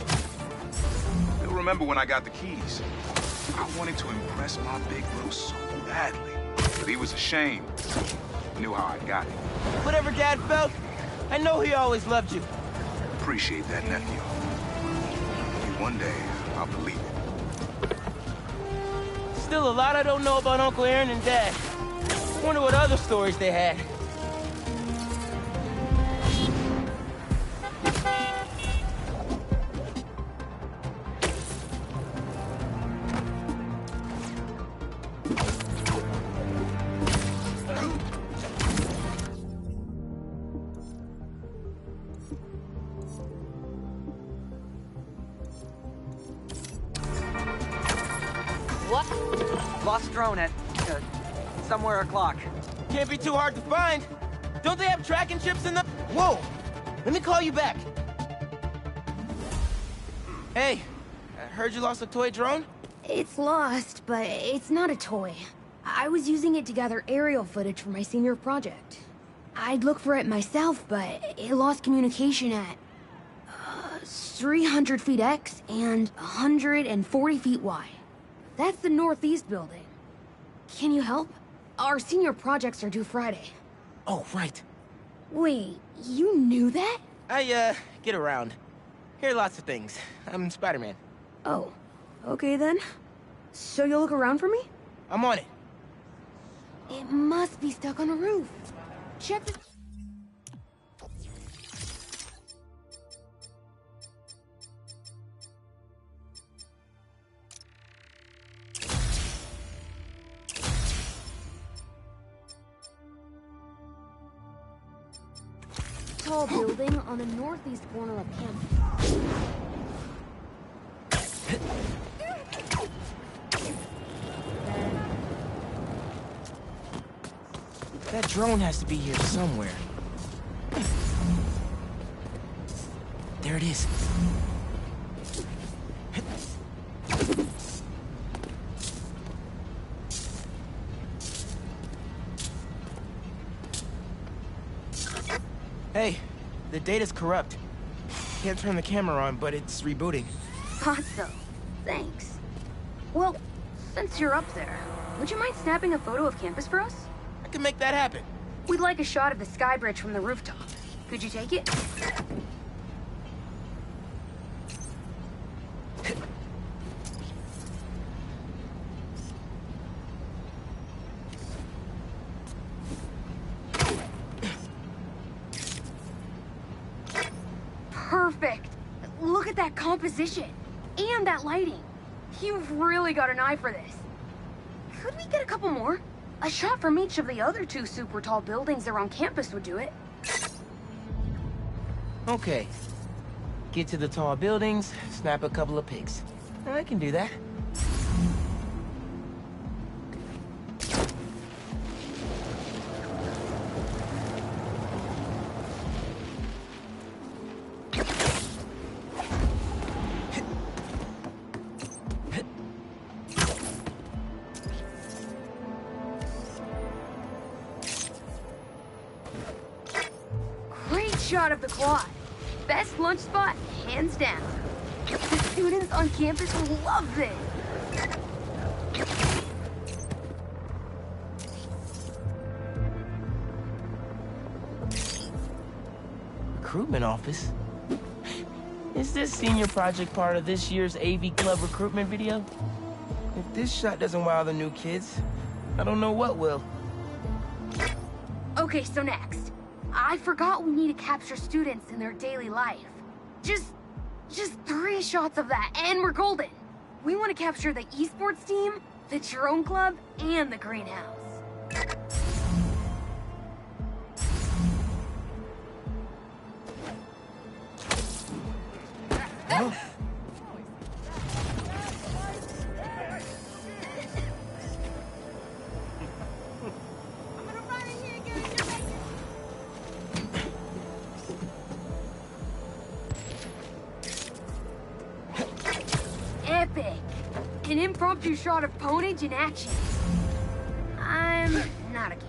You'll remember when I got the keys. I wanted to impress my big bro so badly, but he was ashamed. He knew how I got it. Whatever Dad felt, I know he always loved you. Appreciate that, nephew. One day, I'll believe it. Still a lot I don't know about Uncle Aaron and Dad. Wonder what other stories they had. What? Lost drone at, somewhere o'clock. Can't be too hard to find. Don't they have tracking chips in the... Whoa! Let me call you back. Hey, I heard you lost a toy drone? It's lost, but it's not a toy. I was using it to gather aerial footage for my senior project. I'd look for it myself, but it lost communication at 300 feet X and 140 feet Y. That's the Northeast building. Can you help? Our senior projects are due Friday. Oh, right. Wait, you knew that? I, get around. Hear lots of things. I'm Spider-Man. Oh, okay then. So you'll look around for me? I'm on it. It must be stuck on a roof. Check the... Tall building on the northeast corner of campus. That drone has to be here somewhere. There it is. Hey, the data's corrupt. Can't turn the camera on, but it's rebooting. Thought so. Thanks. Well, since you're up there, would you mind snapping a photo of campus for us? I can make that happen. We'd like a shot of the sky bridge from the rooftop. Could you take it? Perfect. Look at that composition. And that lighting. You've really got an eye for this. Could we get a couple more? A shot from each of the other 2 super tall buildings around campus would do it. Okay. Get to the tall buildings, snap a couple of pics. I can do that. Shot of the quad. Best lunch spot, hands down. The students on campus will love this. Recruitment office? Is this senior project part of this year's AV Club recruitment video? If this shot doesn't wow the new kids, I don't know what will. Okay, so next. I forgot we need to capture students in their daily life. Just 3 shots of that, and we're golden. We want to capture the esports team, the drone club, and the greenhouse. Huh? Epic! An impromptu shot of Ponage in action. I'm not a gamer.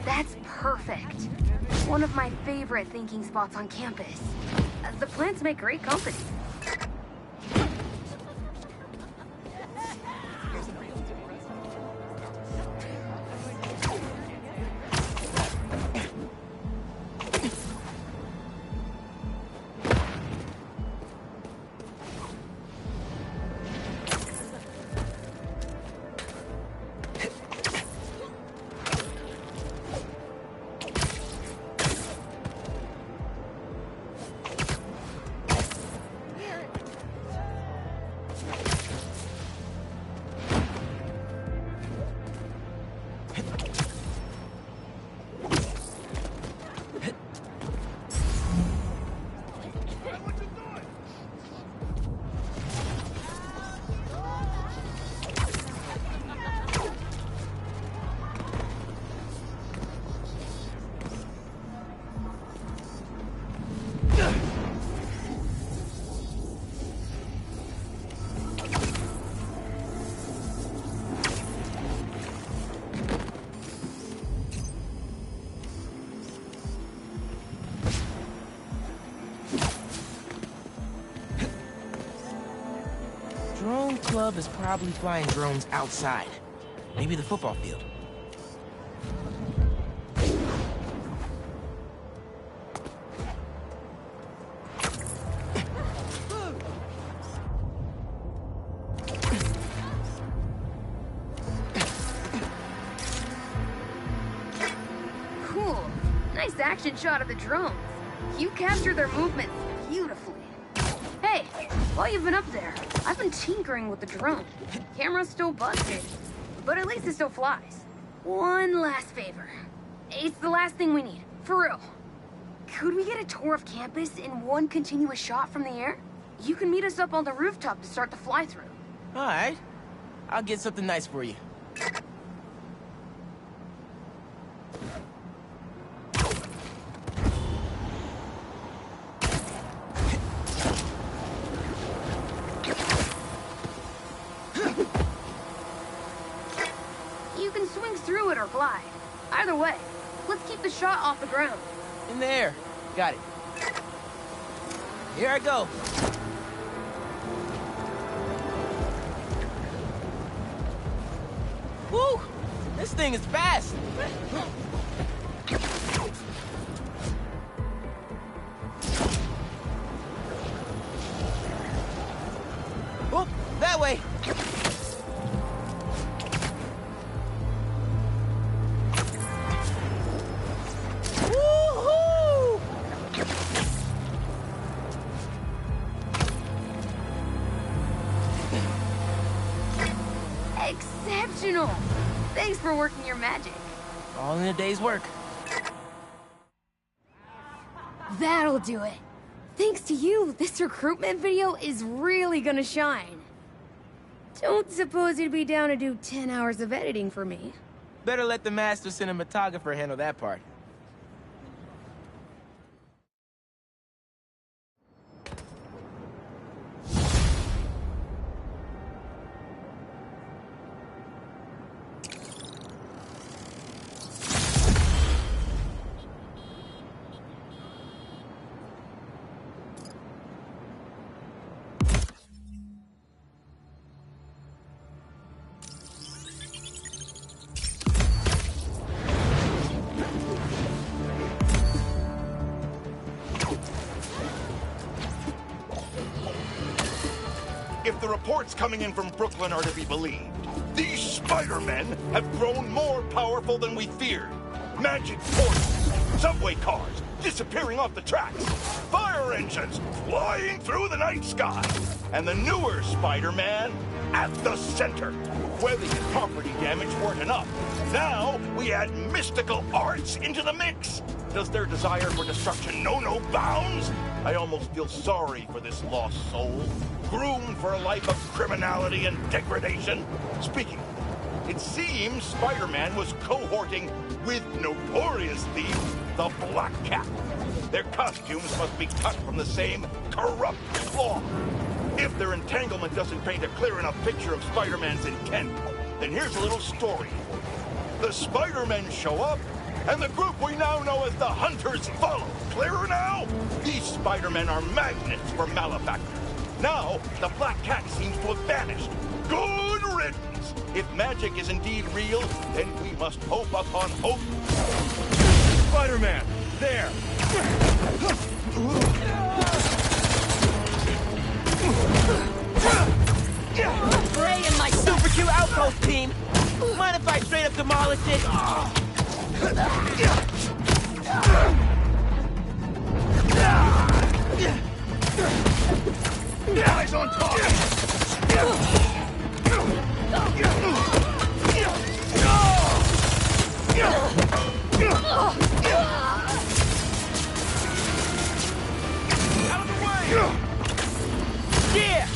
That's perfect. One of my favorite thinking spots on campus. The plants make great company. drone club is probably flying drones outside. Maybe the football field. Cool. Nice action shot of the drones. You captured their movements beautifully. Hey, while you've been up there, I've been tinkering with the drone. Camera's still busted, but at least it still flies. One last favor. It's the last thing we need, for real. Could we get a tour of campus in one continuous shot from the air? You can meet us up on the rooftop to start the fly-through. All right. I'll get something nice for you. You can swing through it or glide. Either way, let's keep the shot off the ground. In the air. Got it. Here I go. Woo! This thing is fast. Oh, that way. Woo-hoo! Exceptional! Thanks for working your magic. All in a day's work. That'll do it. Thanks to you, this recruitment video is really gonna shine. Don't suppose you'd be down to do 10 hours of editing for me. Better let the master cinematographer handle that part. If the reports coming in from Brooklyn are to be believed, these Spider-Men have grown more powerful than we feared. Magic portals, subway cars disappearing off the tracks, fire engines flying through the night sky, and the newer Spider-Man at the center. Webbing and property damage weren't enough. Now we add mystical arts into the mix. Does their desire for destruction know no bounds? I almost feel sorry for this lost soul, groomed for a life of criminality and degradation. Speaking of, it seems Spider-Man was cohorting with notorious thief, the Black Cat. Their costumes must be cut from the same corrupt cloth. If their entanglement doesn't paint a clear enough picture of Spider-Man's intent, then here's a little story. The Spider-Men show up, and the group we now know as the Hunters follow. Clearer now? These Spider-Men are magnets for malefactors. Now, the Black Cat seems to have vanished. Good riddance! If magic is indeed real, then we must hope upon hope. Spider-Man, there! Ray and my Super Q outpost team! Mind if I straight up demolish it? Eyes on target! Out of the way! Yeah!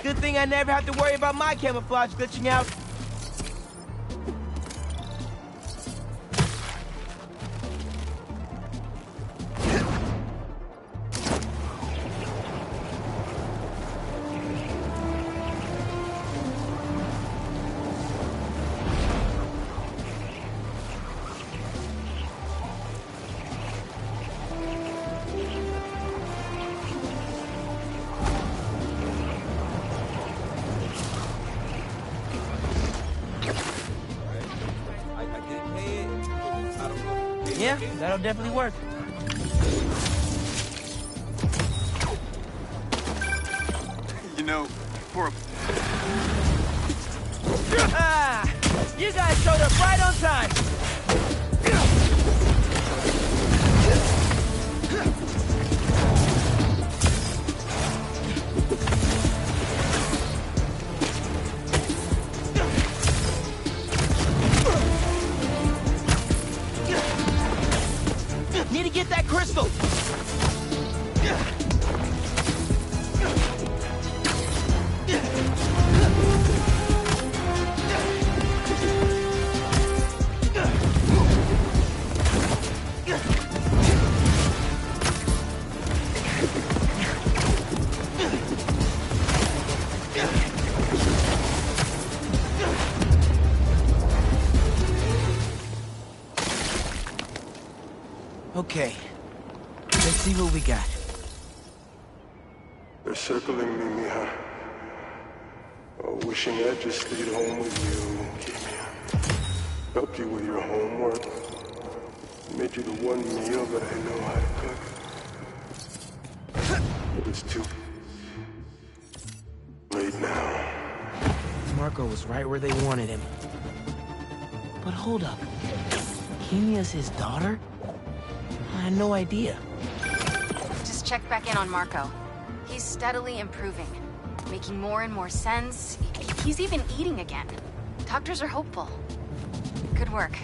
Good thing I never have to worry about my camouflage glitching out. Yeah, that'll definitely work. You know, for a... Ah! You guys showed up right on time! Need to get that crystal! Okay, let's see what we got. They're circling me, Mija. Oh, wishing I'd just stayed home with you, Kimia. Helped you with your homework. Made you the one meal that I know how to cook. But it's too late now. Marco was right where they wanted him. But hold up. Kimia's his daughter? I had no idea. Just check back in on Marco. He's steadily improving, making more and more sense. He's even eating again. Doctors are hopeful. Good work.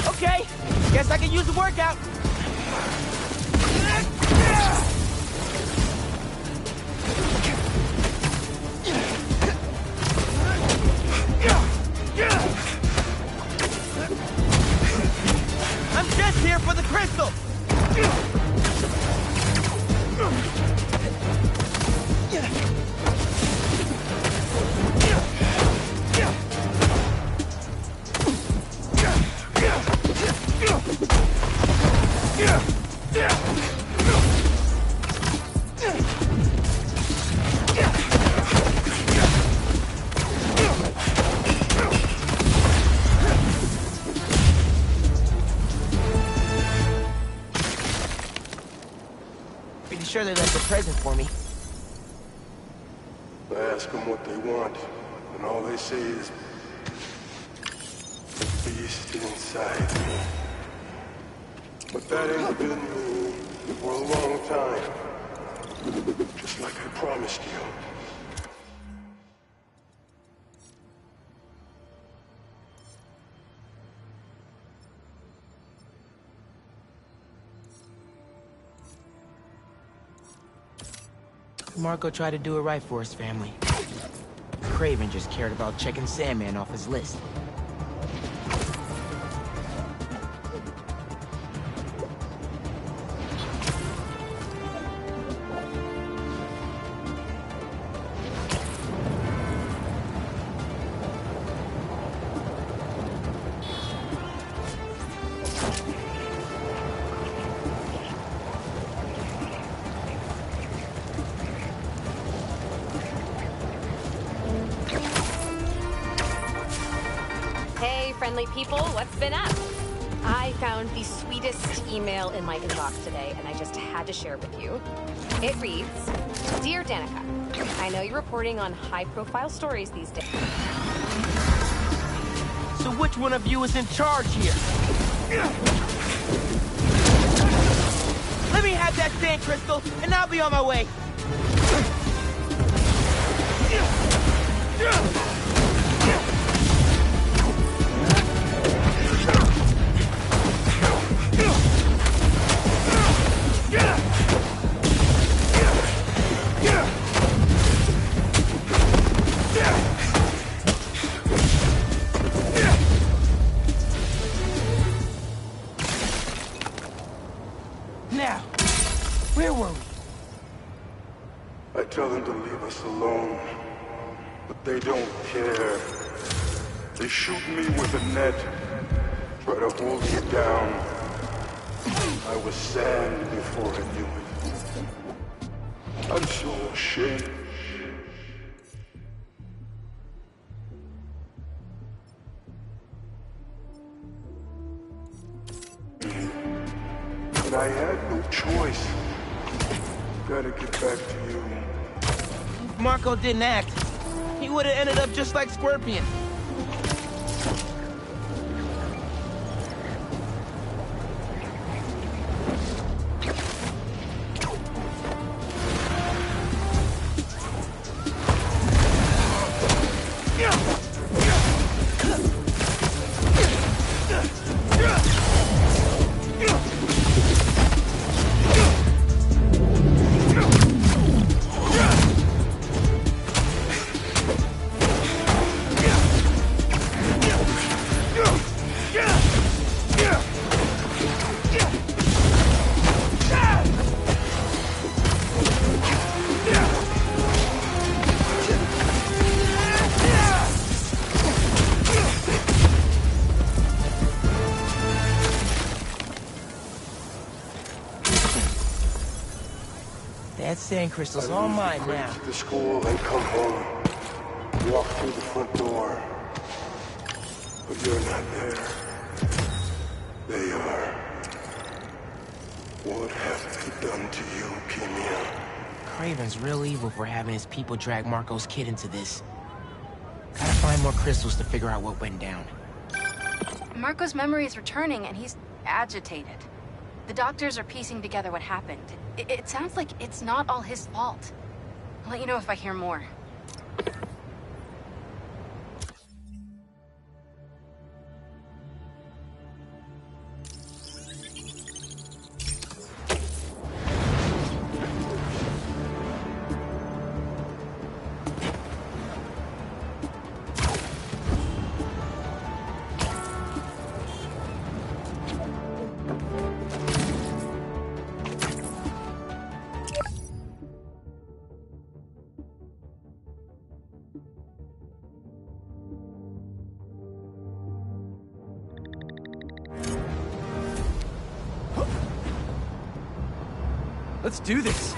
Okay, guess I can use the workout. I'm just here for the crystal. Pretty sure they left a present for me. I ask them what they want, and all they say is, the beast inside me. But that ain't been me for a long time. Just like I promised you. Marco tried to do it right for his family. Craven just cared about checking Sandman off his list. Hey, friendly people, what's been up? I found the sweetest email in my inbox today, and I just had to share it with you. It reads, Dear Danica, I know you're reporting on high-profile stories these days. So which one of you is in charge here? Let me have that sand crystal, and I'll be on my way. Now, where were we? I tell them to leave us alone, but they don't care. They shoot me with a net, try to hold me down, the sand before I knew it. I'm so ashamed. And I had no choice. Gotta get back to you. If Marco didn't act, he would have ended up just like Scorpion. That sand crystal's all mine now. To the school and come home. Walk through the front door. But you're not there. They are. What have they done to you, Keemia? Craven's real evil for having his people drag Marco's kid into this. Gotta find more crystals to figure out what went down. Marco's memory is returning and he's agitated. The doctors are piecing together what happened. It sounds like it's not all his fault. I'll let you know if I hear more. Let's do this!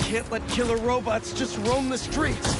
Can't let killer robots just roam the streets.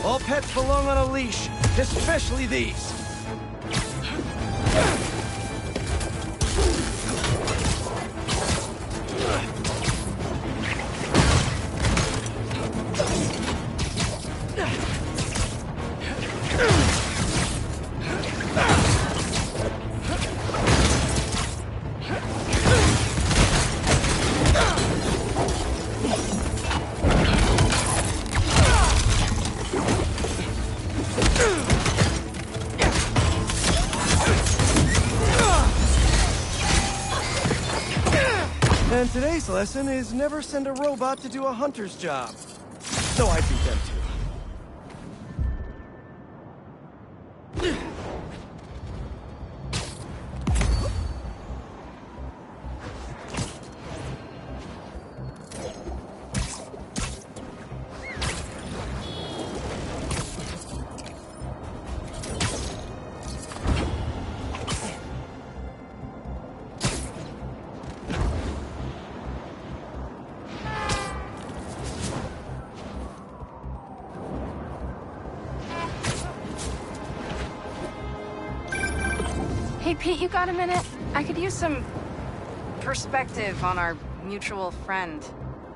All pets belong on a leash, especially these. And today's lesson is never send a robot to do a hunter's job. Though I beat them too. Hey, Pete, you got a minute? I could use some perspective on our mutual friend.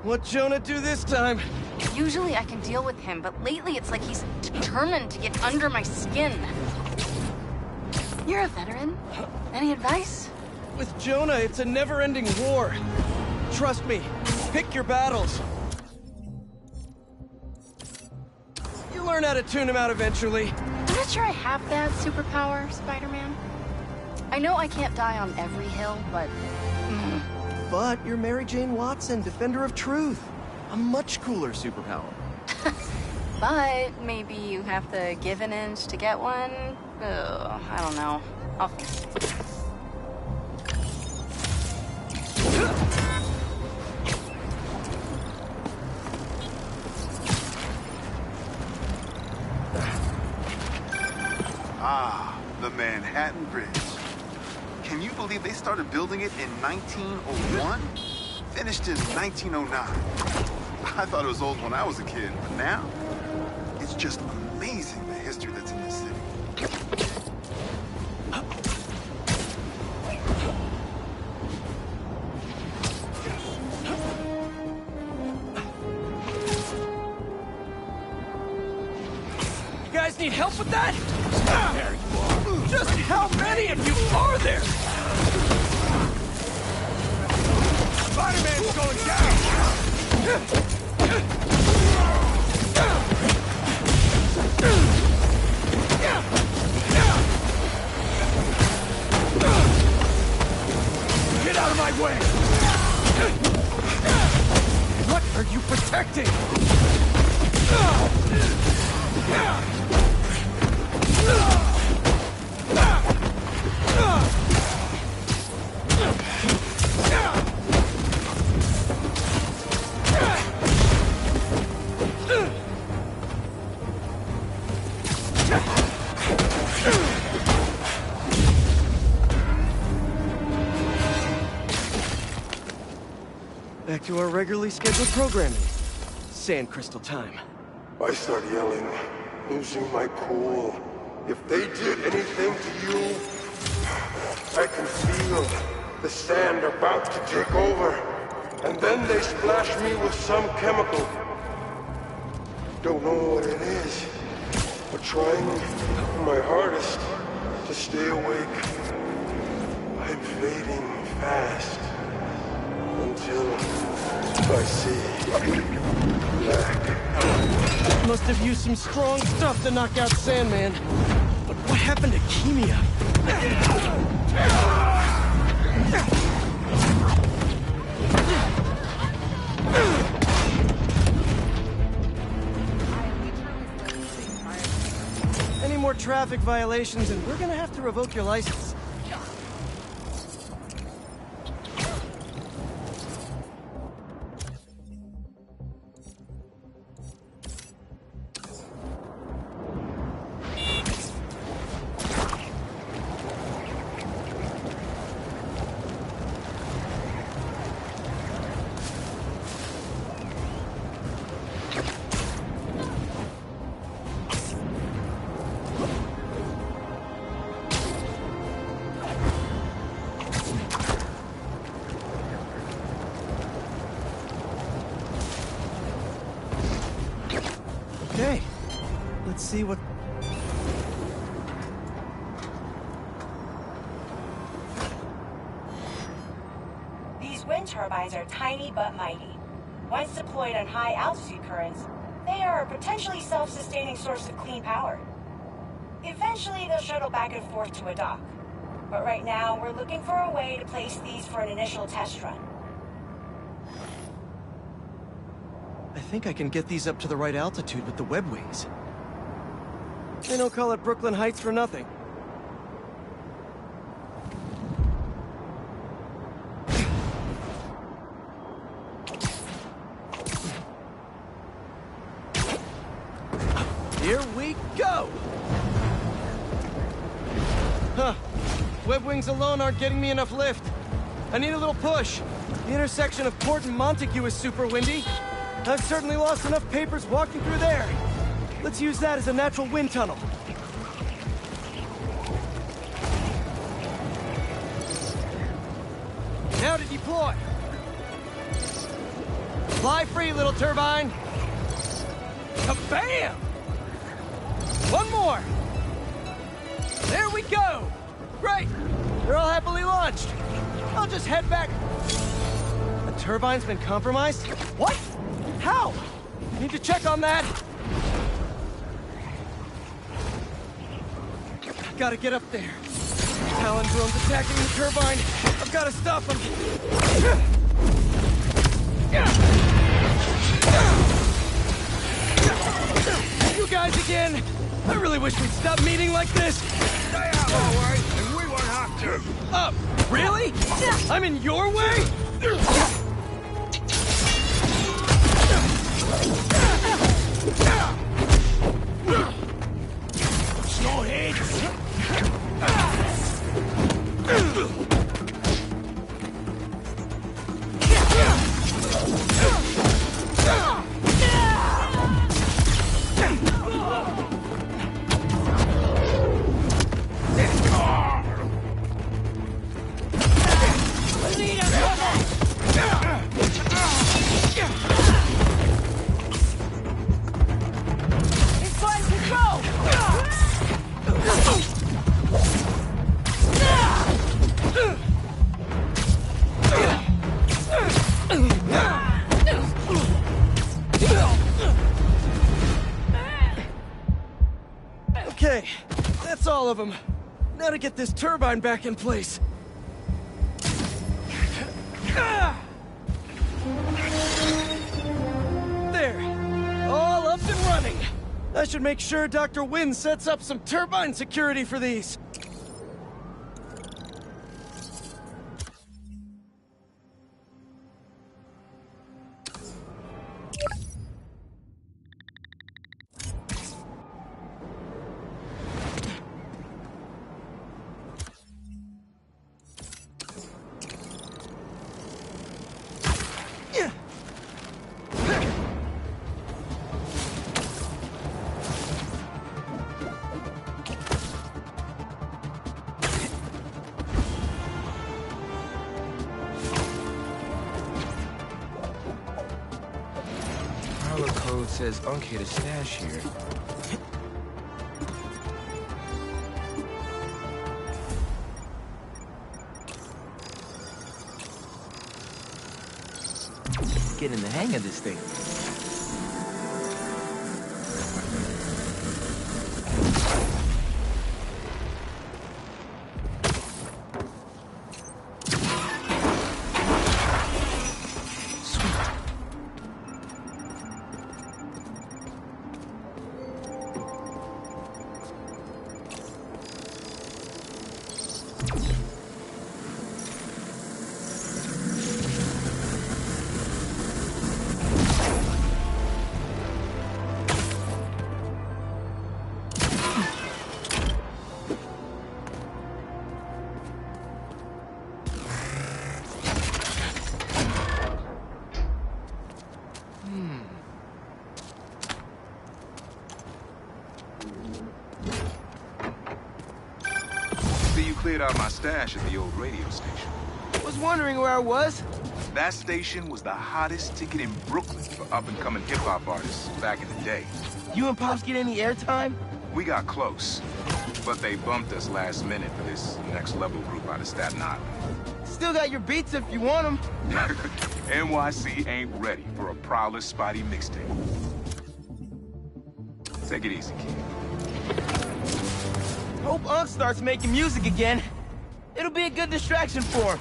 What'd Jonah do this time? Usually I can deal with him, but lately it's like he's determined to get under my skin. You're a veteran. Any advice? With Jonah, it's a never-ending war. Trust me, pick your battles. You learn how to tune him out eventually. I'm not sure I have that superpower, Spider-Man. I know I can't die on every hill, but... But you're Mary Jane Watson, Defender of Truth. A much cooler superpower. But maybe you have to give an inch to get one? Ugh, I don't know. I'll... Ah, the Manhattan Bridge. Can you believe they started building it in 1901? Finished in 1909. I thought it was old when I was a kid, but now, it's just amazing the history that's in this city. need help with that? There you are. Just how many of you are there? Spider-Man's going down! Get out of my way! What are you protecting? Back to our regularly scheduled programming. Sand crystal time. I start yelling, losing my cool. If they did anything to you, I can feel the sand about to take over. And then they splash me with some chemical. Don't know what it is, but trying my hardest to stay awake. I'm fading fast until I see black. Must have used some strong stuff to knock out Sandman. But what happened to Keemia? Any more traffic violations and we're gonna have to revoke your license. Okay, let's see what... These wind turbines are tiny but mighty. Once deployed on high altitude currents, they are a potentially self-sustaining source of clean power. Eventually, they'll shuttle back and forth to a dock. But right now, we're looking for a way to place these for an initial test run. I think I can get these up to the right altitude with the web wings. They don't call it Brooklyn Heights for nothing. Here we go! Huh. Web wings alone aren't getting me enough lift. I need a little push. The intersection of Port and Montague is super windy. I've certainly lost enough papers walking through there. Let's use that as a natural wind tunnel. Now to deploy. Fly free, little turbine. Kabam! One more. There we go. Great. They're all happily launched. I'll just head back. The turbine's been compromised? What? How? Need to check on that. Gotta get up there. Talon drone's attacking the turbine. I've gotta stop them. You guys again. I really wish we'd stop meeting like this. Stay out, all right, and we won't have to. Really? I'm in your way? Snowheads! of them. Now to get this turbine back in place. There. All up and running. I should make sure Dr. Wynn sets up some turbine security for these. Code says Unc hid a stash here. Getting the hang of this thing. Cleared out my stash at the old radio station. Was wondering where I was. That station was the hottest ticket in Brooklyn for up-and-coming hip-hop artists back in the day. You and Pops get any airtime? We got close, but they bumped us last minute for this next-level group out of Staten Island. Still got your beats if you want them. NYC ain't ready for a Prowler Spotty mixtape. Take it easy, kid. Hope Unc starts making music again. It'll be a good distraction for him.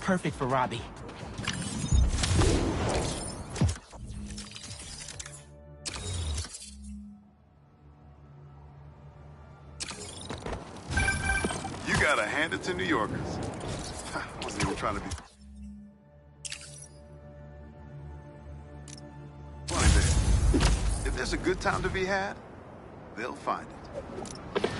Perfect for Robbie. You gotta hand it to New Yorkers. Wasn't even trying to be funny there. If there's a good time to be had, they'll find it.